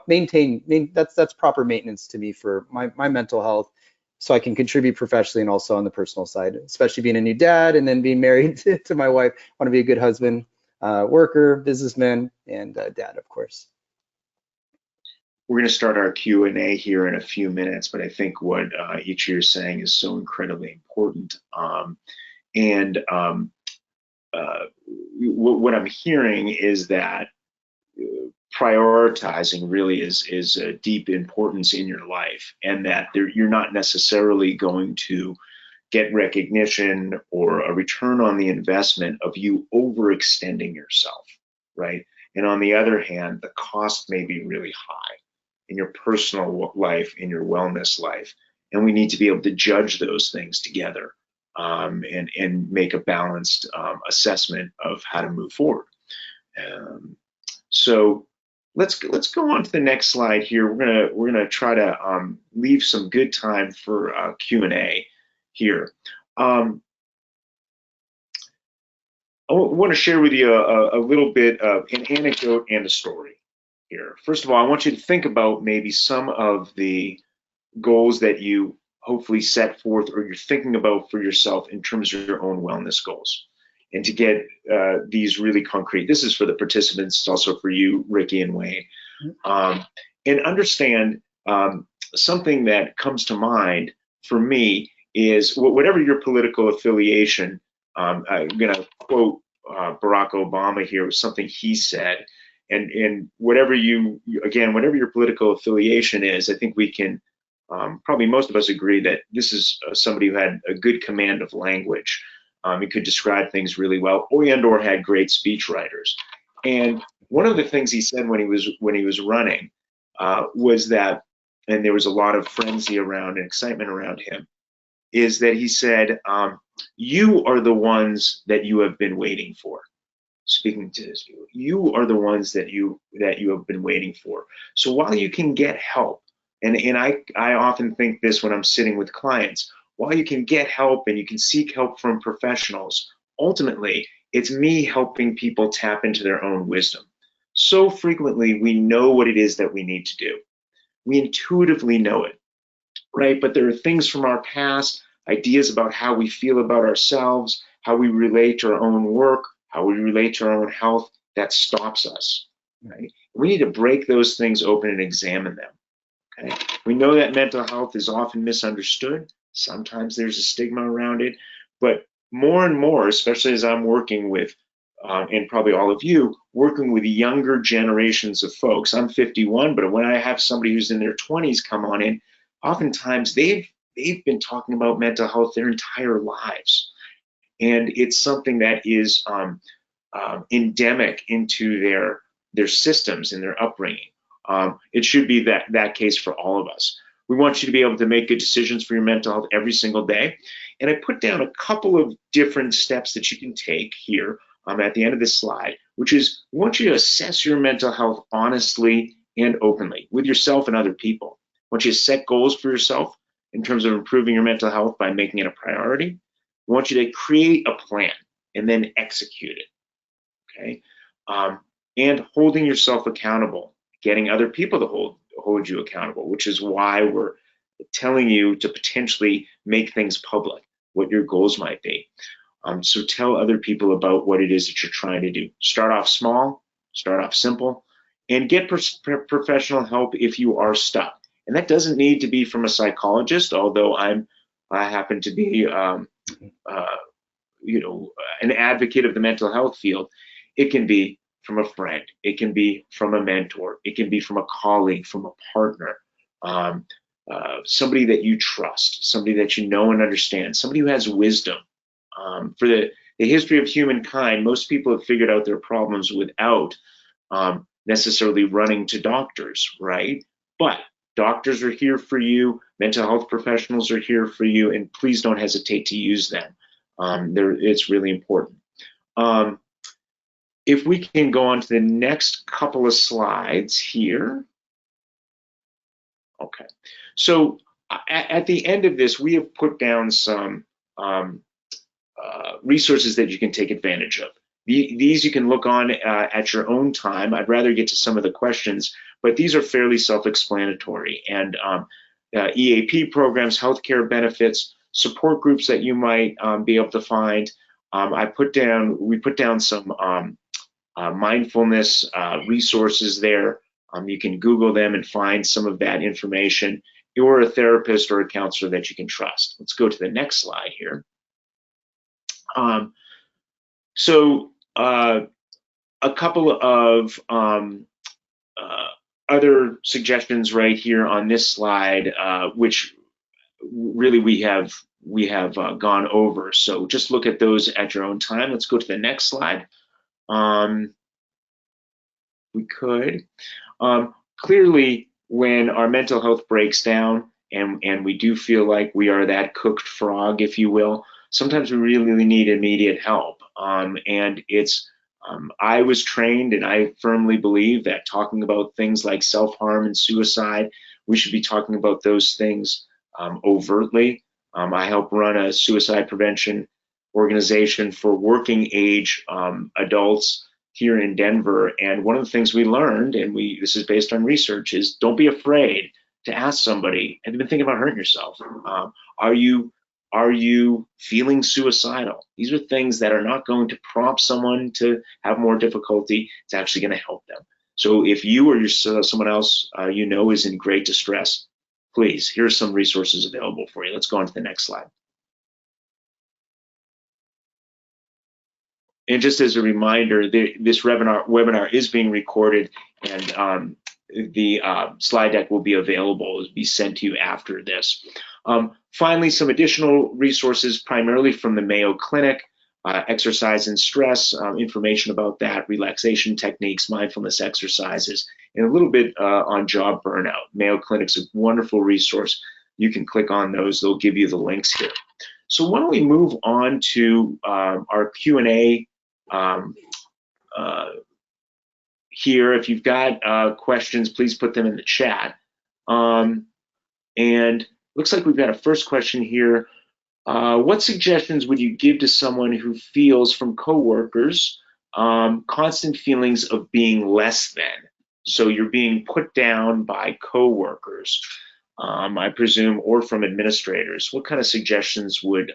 maintain, that's proper maintenance to me for my mental health, so I can contribute professionally and also on the personal side, especially being a new dad and then being married to my wife. I want to be a good husband, worker, businessman, and dad, of course. We're going to start our Q&A here in a few minutes, but I think what each of you are saying is so incredibly important. What I'm hearing is that prioritizing really is a deep importance in your life, and that you're not necessarily going to get recognition or a return on the investment of you overextending yourself, right? And on the other hand, the cost may be really high in your personal life, in your wellness life, and we need to be able to judge those things together, and make a balanced assessment of how to move forward. So let's go on to the next slide here. We're gonna try to leave some good time for Q&A here. I want to share with you a little bit of an anecdote and a story here. First of all, I want you to think about maybe some of the goals that you hopefully set forth or you're thinking about for yourself in terms of your own wellness goals, and to get these really concrete. This is for the participants, it's also for you, Ricky and Wayne. And understand something that comes to mind for me is whatever your political affiliation. I'm going to quote Barack Obama here, something he said, and whatever whatever your political affiliation is, I think we can probably most of us agree that this is somebody who had a good command of language. He could describe things really well, or had great speech writers. And one of the things he said when he was running was that, and there was a lot of frenzy around and excitement around him, is that he said, you are the ones that you have been waiting for. Speaking to this, you are the ones that you have been waiting for. So while you can get help, and I often think this when I'm sitting with clients, while you can get help and you can seek help from professionals, ultimately it's me helping people tap into their own wisdom. So frequently we know what it is that we need to do. We intuitively know it, right? But there are things from our past, ideas about how we feel about ourselves, how we relate to our own work, how we relate to our own health, that stops us, right? We need to break those things open and examine them, okay? We know that mental health is often misunderstood. Sometimes there's a stigma around it, but more and more, especially as I'm working with, and probably all of you, working with younger generations of folks. I'm 51, but when I have somebody who's in their 20s come on in, oftentimes they've been talking about mental health their entire lives. And it's something that is endemic into their systems and their upbringing. It should be that case for all of us. We want you to be able to make good decisions for your mental health every single day. And I put down a couple of different steps that you can take here at the end of this slide, which is we want you to assess your mental health honestly and openly with yourself and other people. I want you to set goals for yourself in terms of improving your mental health by making it a priority. I want you to create a plan and then execute it, okay? And holding yourself accountable, getting other people to hold you accountable, which is why we're telling you to potentially make things public, what your goals might be. So tell other people about what it is that you're trying to do. Start off small, start off simple, and get professional help if you are stuck. And that doesn't need to be from a psychologist, although I happen to be an advocate of the mental health field. It can be from a friend, it can be from a mentor, it can be from a colleague, from a partner, somebody that you trust, somebody that you know and understand, somebody who has wisdom. For the history of humankind, most people have figured out their problems without necessarily running to doctors, right? But Doctors are here for you. Mental health professionals are here for you, and please don't hesitate to use them. It's really important. If we can go on to the next couple of slides here. Okay, so at the end of this, we have put down some resources that you can take advantage of. These you can look on at your own time. I'd rather get to some of the questions, but these are fairly self-explanatory. And EAP programs, healthcare benefits, support groups that you might be able to find. We put down some mindfulness resources there. You can Google them and find some of that information. You're a therapist or a counselor that you can trust. Let's go to the next slide here. A couple of other suggestions right here on this slide, which really we have gone over. So just look at those at your own time. Let's go to the next slide. We could. Clearly, when our mental health breaks down and we do feel like we are that cooked frog, if you will, sometimes we really need immediate help. And it's, I was trained, and I firmly believe that talking about things like self-harm and suicide, we should be talking about those things overtly. I help run a suicide prevention organization for working age adults here in Denver. And one of the things we learned, and this is based on research, is don't be afraid to ask somebody, have you been thinking about hurting yourself? Are you feeling suicidal? These are things that are not going to prompt someone to have more difficulty. It's actually going to help them. So if you or someone else you know is in great distress, please, here's some resources available for you. Let's go on to the next slide. And just as a reminder, this webinar is being recorded, and the slide deck will be available, be sent to you after this. Finally, some additional resources, primarily from the Mayo Clinic, exercise and stress, information about that, relaxation techniques, mindfulness exercises, and a little bit on job burnout. Mayo Clinic's a wonderful resource. You can click on those. They'll give you the links here. So why don't we move on to our Q&A here. If you've got questions, please put them in the chat. And looks like we've got a first question here. What suggestions would you give to someone who feels from coworkers constant feelings of being less than? So you're being put down by coworkers, I presume, or from administrators. What kind of suggestions would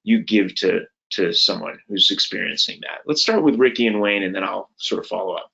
you give to someone who's experiencing that? Let's start with Ricky and Wayne, and then I'll sort of follow up.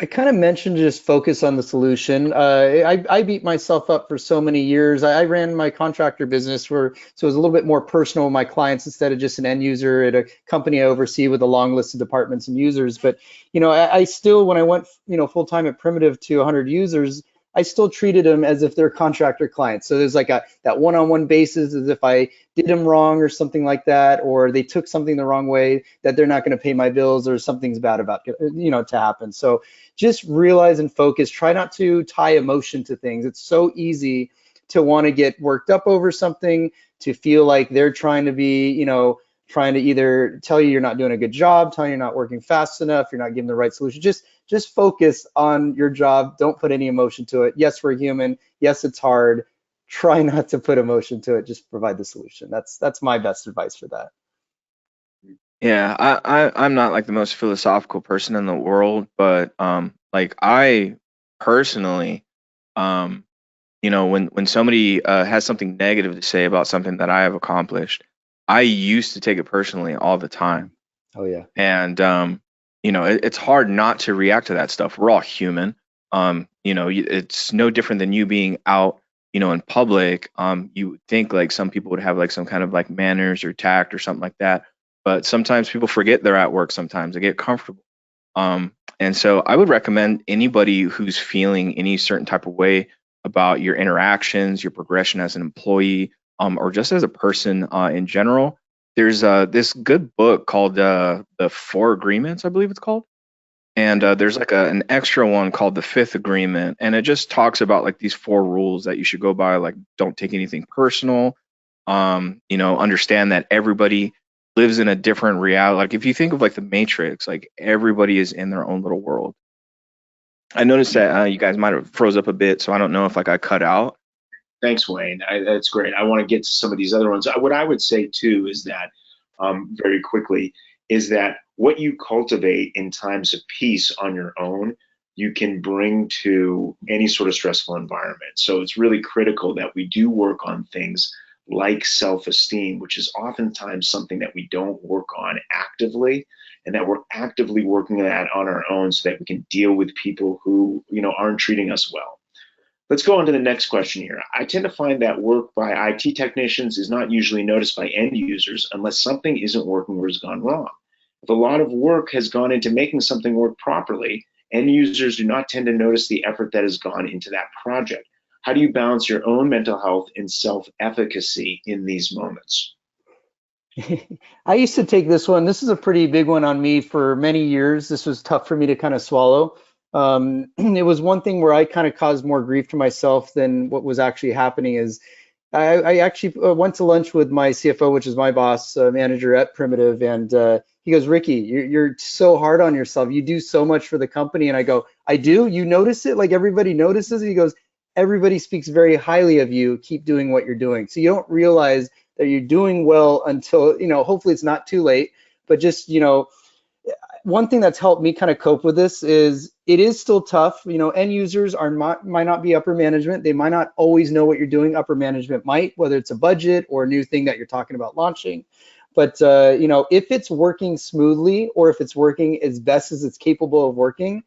I kind of mentioned just focus on the solution. I beat myself up for so many years. I ran my contractor business so it was a little bit more personal with my clients instead of just an end user at a company I oversee with a long list of departments and users. But I still, when I went full time at Primitive to 100 users, I still treated them as if they're contractor clients. So there's like that one-on-one basis, as if I did them wrong or something like that, or they took something the wrong way, that they're not going to pay my bills or something's bad about to happen. So just realize and focus. Try not to tie emotion to things. It's so easy to want to get worked up over something, to feel like they're trying to be, trying to either tell you you're not doing a good job, tell you you're not working fast enough, you're not giving the right solution. Just focus on your job. Don't put any emotion to it. Yes, we're human. Yes, it's hard. Try not to put emotion to it. Just provide the solution. That's my best advice for that. Yeah, I'm not like the most philosophical person in the world, but like I personally, when somebody has something negative to say about something that I have accomplished, I used to take it personally all the time. Oh yeah. And it's hard not to react to that stuff. We're all human. It's no different than you being out, in public. You would think like some people would have like some kind of like manners or tact or something like that. But sometimes people forget they're at work. Sometimes they get comfortable. And so I would recommend anybody who's feeling any certain type of way about your interactions, your progression as an employee, or just as a person in general. There's this good book called The Four Agreements, I believe it's called. And there's like an extra one called the fifth agreement, and it just talks about like these four rules that you should go by, like don't take anything personal, understand that everybody lives in a different reality. Like if you think of like the Matrix, like everybody is in their own little world. I noticed that you guys might have froze up a bit, so I don't know if like I cut out. Thanks, Wayne. That's great. I want to get to some of these other ones. What I would say too is that, very quickly, is that what you cultivate in times of peace on your own, you can bring to any sort of stressful environment. So it's really critical that we do work on things like self-esteem, which is oftentimes something that we don't work on actively, and that we're actively working that on our own so that we can deal with people who, aren't treating us well. Let's go on to the next question here. I tend to find that work by IT technicians is not usually noticed by end users unless something isn't working or has gone wrong. If a lot of work has gone into making something work properly, end users do not tend to notice the effort that has gone into that project. How do you balance your own mental health and self-efficacy in these moments? I used to take this one. This is a pretty big one on me for many years. This was tough for me to kind of swallow. It was one thing where I kind of caused more grief to myself than what was actually happening. Is I actually went to lunch with my CFO, which is my boss, manager at Primitive, and he goes, Ricky, you're so hard on yourself. You do so much for the company. And I go, I do? You notice it? Like everybody notices? And he goes, everybody speaks very highly of you. Keep doing what you're doing. So you don't realize that you're doing well until, hopefully it's not too late, but just, one thing that's helped me kind of cope with this is it is still tough. End users might not be upper management. They might not always know what you're doing. Upper management might, whether it's a budget or a new thing that you're talking about launching. But if it's working smoothly or if it's working as best as it's capable of working,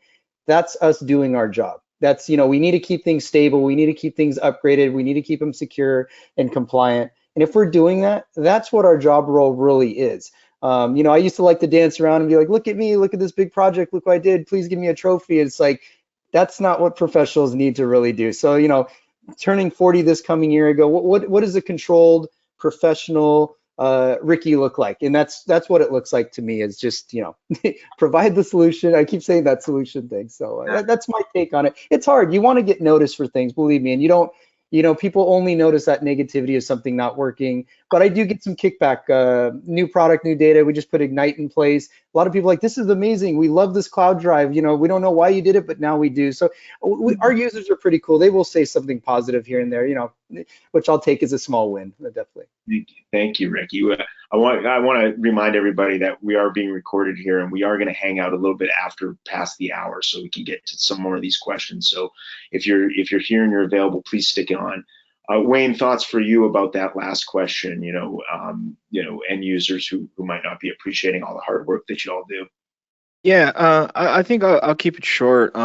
that's us doing our job. That's, we need to keep things stable. We need to keep things upgraded. We need to keep them secure and compliant. And if we're doing that, that's what our job role really is. I used to like to dance around and be like, look at me, look at this big project, look what I did, please give me a trophy. It's like, that's not what professionals need to really do. So, turning 40 this coming year ago, what does a controlled professional Ricky look like? And that's what it looks like to me, is just, provide the solution. I keep saying that solution thing. So that's my take on it. It's hard. You want to get noticed for things, believe me, and you don't, people only notice that negativity of something not working. But I do get some kickback. New product, new data. We just put Ignite in place. A lot of people are like, this is amazing. We love this cloud drive. We don't know why you did it, but now we do. So our users are pretty cool. They will say something positive here and there, which I'll take as a small win, definitely. Thank you, Ricky. I want to remind everybody that we are being recorded here, and we are going to hang out a little bit after past the hour, so we can get to some more of these questions. So if you're here and you're available, please stick it on. Wayne, thoughts for you about that last question? End users who might not be appreciating all the hard work that you all do. Yeah, I think I'll keep it short.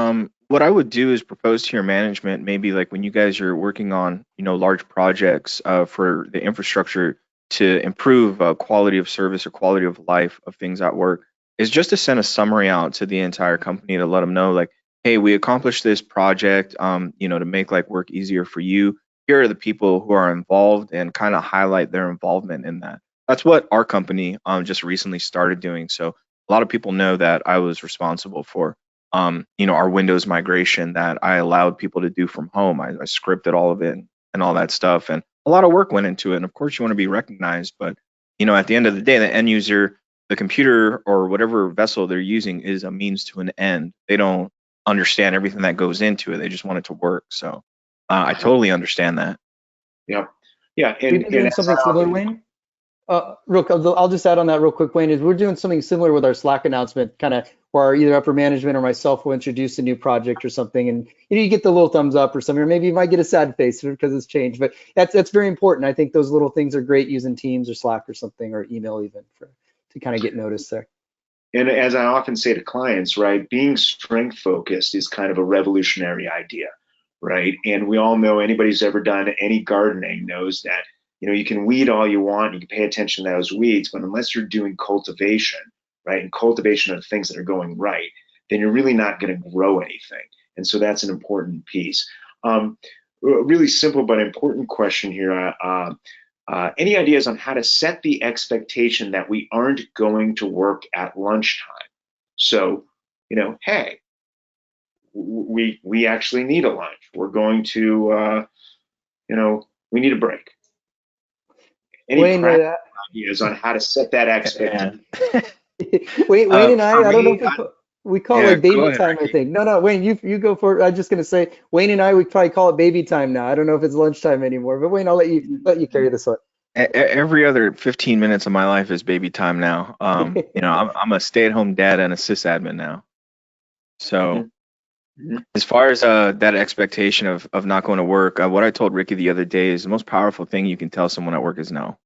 What I would do is propose to your management, maybe like when you guys are working on, large projects for the infrastructure to improve quality of service or quality of life of things at work, is just to send a summary out to the entire company to let them know, like, hey, we accomplished this project, to make like work easier for you. Here are the people who are involved, and kind of highlight their involvement in that. That's what our company just recently started doing. So a lot of people know that I was responsible for, our Windows migration that I allowed people to do from home. I scripted all of it and all that stuff, and a lot of work went into it. And of course, you want to be recognized, but at the end of the day, the end user, the computer or whatever vessel they're using, is a means to an end. They don't understand everything that goes into it. They just want it to work. So I totally understand that. Yeah, yeah, We've been doing something similar, Wayne. I'll just add on that real quick, Wayne, is we're doing something similar with our Slack announcement, kind of where either upper management or myself will introduce a new project or something, and you get the little thumbs up or something, or maybe you might get a sad face because it's changed. But that's very important. I think those little things are great, using Teams or Slack or something, or email even, to kind of get noticed there. And as I often say to clients, right, being strength focused is kind of a revolutionary idea, right? And we all know, anybody who's ever done any gardening knows that you can weed all you want, you can pay attention to those weeds, but unless you're doing cultivation, right, and cultivation of things that are going right, then you're really not going to grow anything. And so that's an important piece. A really simple but important question here. Any ideas on how to set the expectation that we aren't going to work at lunchtime? So hey, we actually need a lunch. We're going to, we need a break. Any Wayne, practical ideas on how to set that expectation? And Wayne and for I don't know if me, we call it yeah, like go baby ahead, time, I Ricky. think. No, Wayne, you go for it. I'm just gonna say Wayne and I, we probably call it baby time now. I don't know if it's lunchtime anymore, but Wayne, I'll let you carry this one. Every other 15 minutes of my life is baby time now. I'm a stay-at-home dad and a sysadmin now. So Mhm, mhm. as far as that expectation of not going to work, what I told Ricky the other day is the most powerful thing you can tell someone at work is no.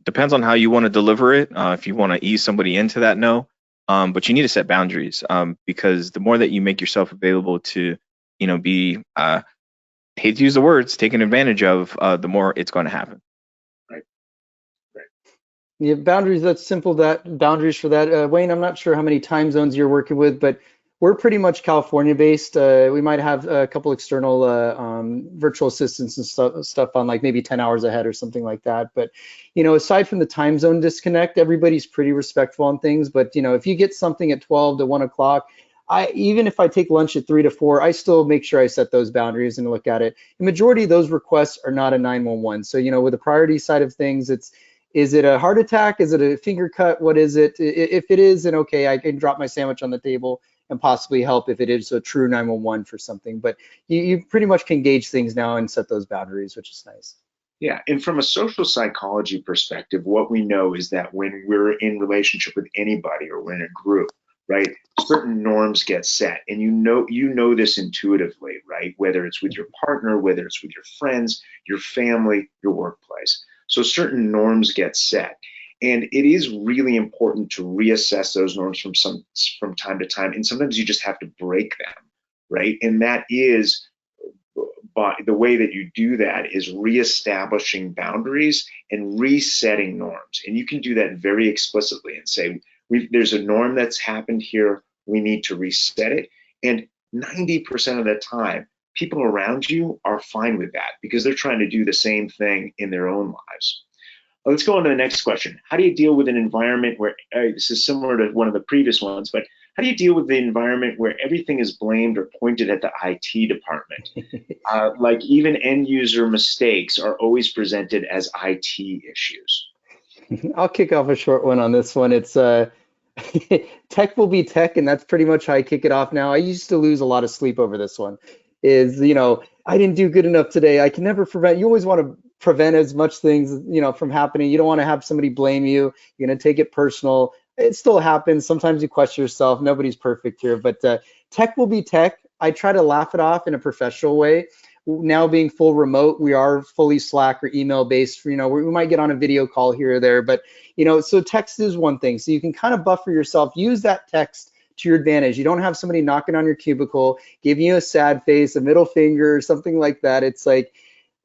Depends on how you want to deliver it. If you want to ease somebody into that no, but you need to set boundaries, because the more that you make yourself available to, be hate to use the words taken advantage of, the more it's going to happen. Right, right. Yeah, boundaries, that's simple. That boundaries for that. Wayne, I'm not sure how many time zones you're working with, but we're pretty much California based. We might have a couple external virtual assistants and stuff on like maybe 10 hours ahead or something like that. But, aside from the time zone disconnect, everybody's pretty respectful on things. But, if you get something at 12 to 1 o'clock, even if I take lunch at 3 to 4, I still make sure I set those boundaries and look at it. The majority of those requests are not a 911. So, with the priority side of things, is it a heart attack? Is it a finger cut? What is it? If it is, then okay, I can drop my sandwich on the table and possibly help if it is a true 911 for something. But you pretty much can gauge things now and set those boundaries, which is nice. Yeah, and from a social psychology perspective, what we know is that when we're in relationship with anybody or we're in a group, right, certain norms get set, and you know this intuitively, right? Whether it's with your partner, whether it's with your friends, your family, your workplace. So certain norms get set, and it is really important to reassess those norms from time to time, and sometimes you just have to break them, right? And that is but the way that you do that is reestablishing boundaries and resetting norms. And you can do that very explicitly and say, there's a norm that's happened here. We need to reset it. And 90% of the time, people around you are fine with that because they're trying to do the same thing in their own lives. Let's go on to the next question. How do you deal with an environment where, this is similar to one of the previous ones, but how do you deal with the environment where everything is blamed or pointed at the IT department? Like even end user mistakes are always presented as IT issues. I'll kick off a short one on this one. It's tech will be tech, and that's pretty much how I kick it off now. I used to lose a lot of sleep over this one. I didn't do good enough today. I can never prevent. You always want to prevent as much things, from happening. You don't want to have somebody blame you. You're gonna take it personal. It still happens. Sometimes you question yourself. Nobody's perfect here, but tech will be tech. I try to laugh it off in a professional way. Now being full remote, we are fully Slack or email based. We might get on a video call here or there, but so text is one thing. So you can kind of buffer yourself. Use that text to your advantage. You don't have somebody knocking on your cubicle, giving you a sad face, a middle finger, or something like that. It's like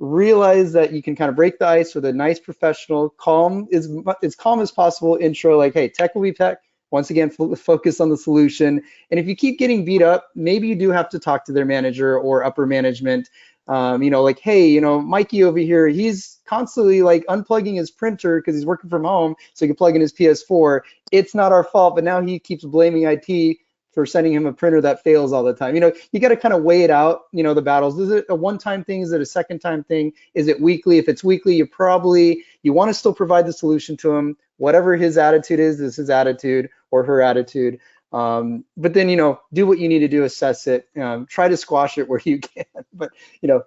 realize that you can kind of break the ice with a nice professional, calm, as calm as possible intro. Like, hey, tech will be tech. Once again, focus on the solution. And if you keep getting beat up, maybe you do have to talk to their manager or upper management. Like, hey, Mikey over here, he's constantly like unplugging his printer because he's working from home so he can plug in his PS4. It's not our fault, but now he keeps blaming IT for sending him a printer that fails all the time. You got to kind of weigh it out, the battles. Is it a one-time thing? Is it a second-time thing? Is it weekly? If it's weekly, you want to still provide the solution to him. Whatever his attitude is his attitude or her attitude. But then, do what you need to do, assess it, try to squash it where you can. But,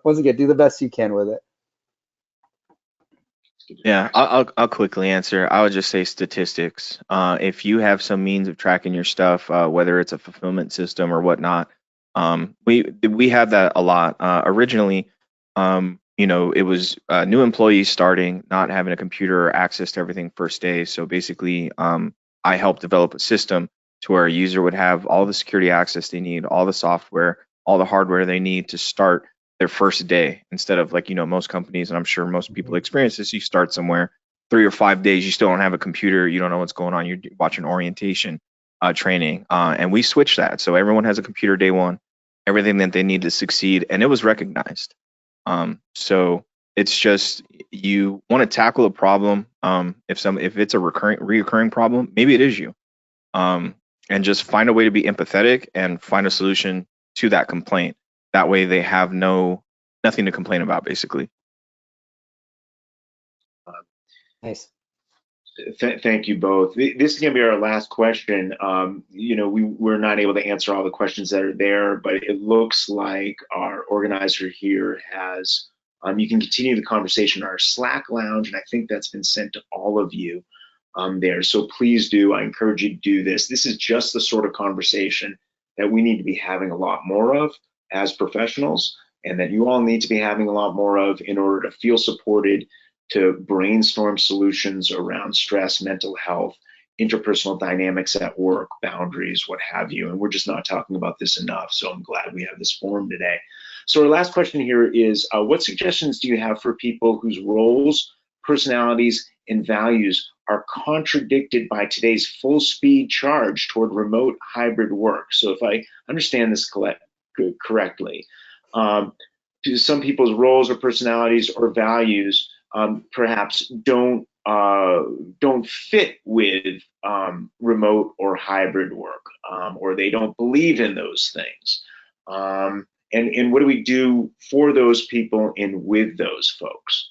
once again, do the best you can with it. Yeah, I'll quickly answer. I would just say statistics. If you have some means of tracking your stuff, whether it's a fulfillment system or whatnot, we have that a lot. Originally, it was new employees starting, not having a computer or access to everything first day. So basically, I helped develop a system to where a user would have all the security access they need, all the software, all the hardware they need to start their first day, instead of like, most companies, and I'm sure most people experience this, you start somewhere 3 or 5 days, you still don't have a computer, you don't know what's going on, you're watching orientation training, and we switched that. So everyone has a computer day one, everything that they need to succeed, and it was recognized. So it's just, you want to tackle a problem. If it's a reoccurring problem, maybe it is you. and just find a way to be empathetic and find a solution to that complaint. That way they have nothing to complain about, basically. Nice. Thank you both. This is going to be our last question. We're not able to answer all the questions that are there, but it looks like our organizer here has, you can continue the conversation in our Slack lounge, and I think that's been sent to all of you there. So please do, I encourage you to do this. This is just the sort of conversation that we need to be having a lot more of as professionals, and that you all need to be having a lot more of in order to feel supported, to brainstorm solutions around stress, mental health, interpersonal dynamics at work, boundaries, what have you. And we're just not talking about this enough, so I'm glad we have this forum today. So our last question here is, what suggestions do you have for people whose roles, personalities, and values are contradicted by today's full speed charge toward remote hybrid work? So if I understand this correctly, some people's roles or personalities or values perhaps don't fit with remote or hybrid work, or they don't believe in those things. And what do we do for those people and with those folks?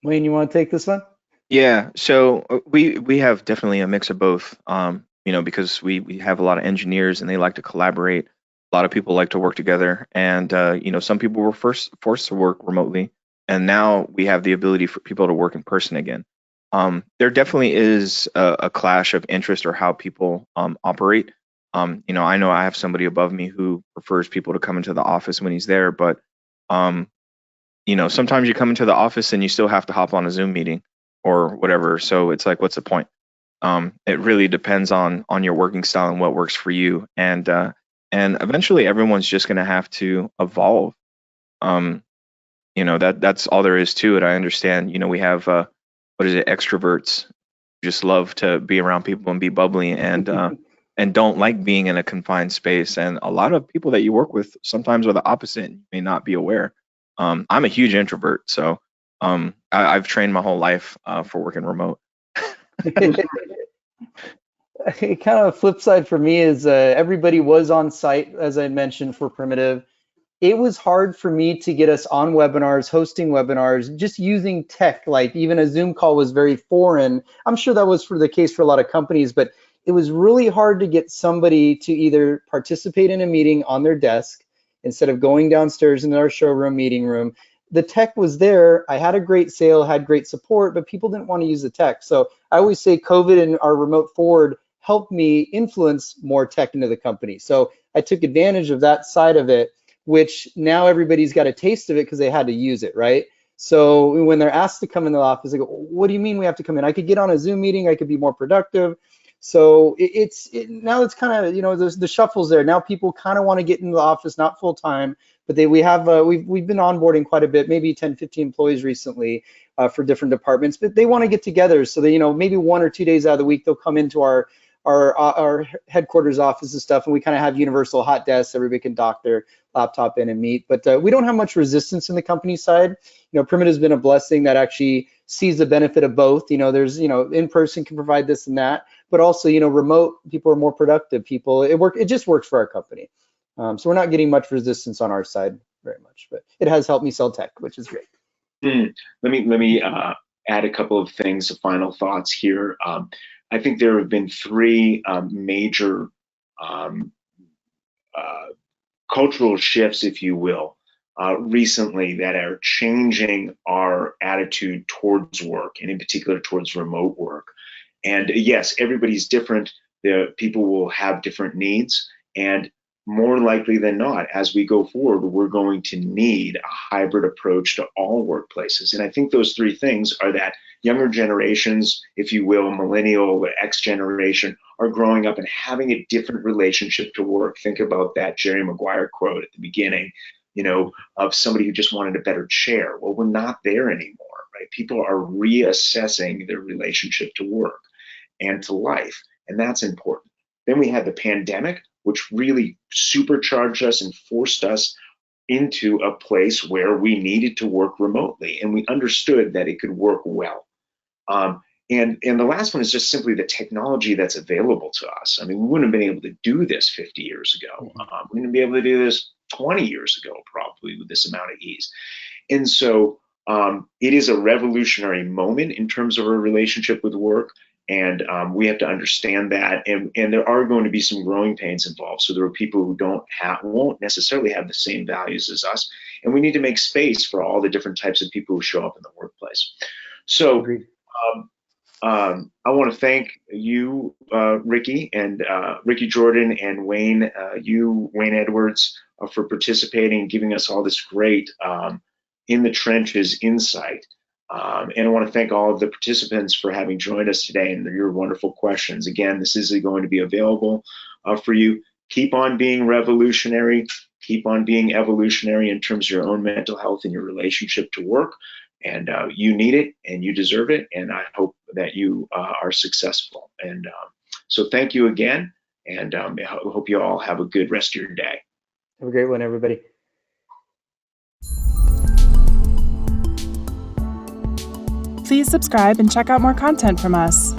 Wayne, you want to take this one? Yeah, so we have definitely a mix of both, because we have a lot of engineers and they like to collaborate. A lot of people like to work together, and some people were first forced to work remotely, and now we have the ability for people to work in person again. There definitely is a clash of interest or how people operate. I know I have somebody above me who prefers people to come into the office when he's there, but sometimes you come into the office and you still have to hop on a Zoom meeting or whatever. So it's like, what's the point? It really depends on your working style and what works for you, and eventually everyone's just going to have to evolve. That's all there is to it. I understand. We have extroverts who just love to be around people and be bubbly, and and don't like being in a confined space. And a lot of people that you work with sometimes are the opposite, and you may not be aware. I'm a huge introvert, so I've trained my whole life for working remote. Kind of flip side for me is everybody was on site, as I mentioned, for Primitive. It was hard for me to get us on webinars, hosting webinars, just using tech. Like even a Zoom call was very foreign. I'm sure that was the case for a lot of companies, but it was really hard to get somebody to either participate in a meeting on their desk instead of going downstairs in our showroom meeting room. The tech was there. I had a great sale, had great support, but people didn't want to use the tech. So I always say COVID and our remote forward helped me influence more tech into the company. So I took advantage of that side of it, which now everybody's got a taste of it because they had to use it, right? So when they're asked to come in the office, they go, what do you mean we have to come in? I could get on a Zoom meeting, I could be more productive. So now it's kind of, there's the shuffles there. Now people kind of want to get into the office, not full time, but we've been onboarding quite a bit, maybe 10, 15 employees recently for different departments, but they want to get together. So they, maybe 1 or 2 days out of the week, they'll come into our headquarters office and stuff, and we kind of have universal hot desks. Everybody can dock their laptop in and meet, but we don't have much resistance in the company side. Primitive's been a blessing that actually sees the benefit of both. There's, in person can provide this and that, but also, remote people are more productive people. It just works for our company. So we're not getting much resistance on our side very much, but it has helped me sell tech, which is great. Let me add a couple of things, final thoughts here. I think there have been three major cultural shifts, if you will, recently that are changing our attitude towards work, and in particular towards remote work. And yes, everybody's different. The people will have different needs, and more likely than not, as we go forward, we're going to need a hybrid approach to all workplaces. And I think those three things are that younger generations, if you will, millennial, X generation, are growing up and having a different relationship to work. Think about that Jerry Maguire quote at the beginning, of somebody who just wanted a better chair. Well, we're not there anymore, right? People are reassessing their relationship to work and to life, and that's important. Then we had the pandemic, which really supercharged us and forced us into a place where we needed to work remotely, and we understood that it could work well. And the last one is just simply the technology that's available to us. I mean, we wouldn't have been able to do this 50 years ago. We wouldn't be able to do this 20 years ago, probably, with this amount of ease. And so it is a revolutionary moment in terms of our relationship with work. And we have to understand that. And there are going to be some growing pains involved. So there are people who won't necessarily have the same values as us. And we need to make space for all the different types of people who show up in the workplace. So I want to thank you, Ricky, and Ricky Jordan, and Wayne Edwards, for participating and giving us all this great in the trenches insight. And I want to thank all of the participants for having joined us today and your wonderful questions. Again, this is going to be available for you. Keep on being revolutionary. Keep on being evolutionary in terms of your own mental health and your relationship to work. And you need it, and you deserve it. And I hope that you are successful. And so thank you again. And I hope you all have a good rest of your day. Have a great one, everybody. Please subscribe and check out more content from us.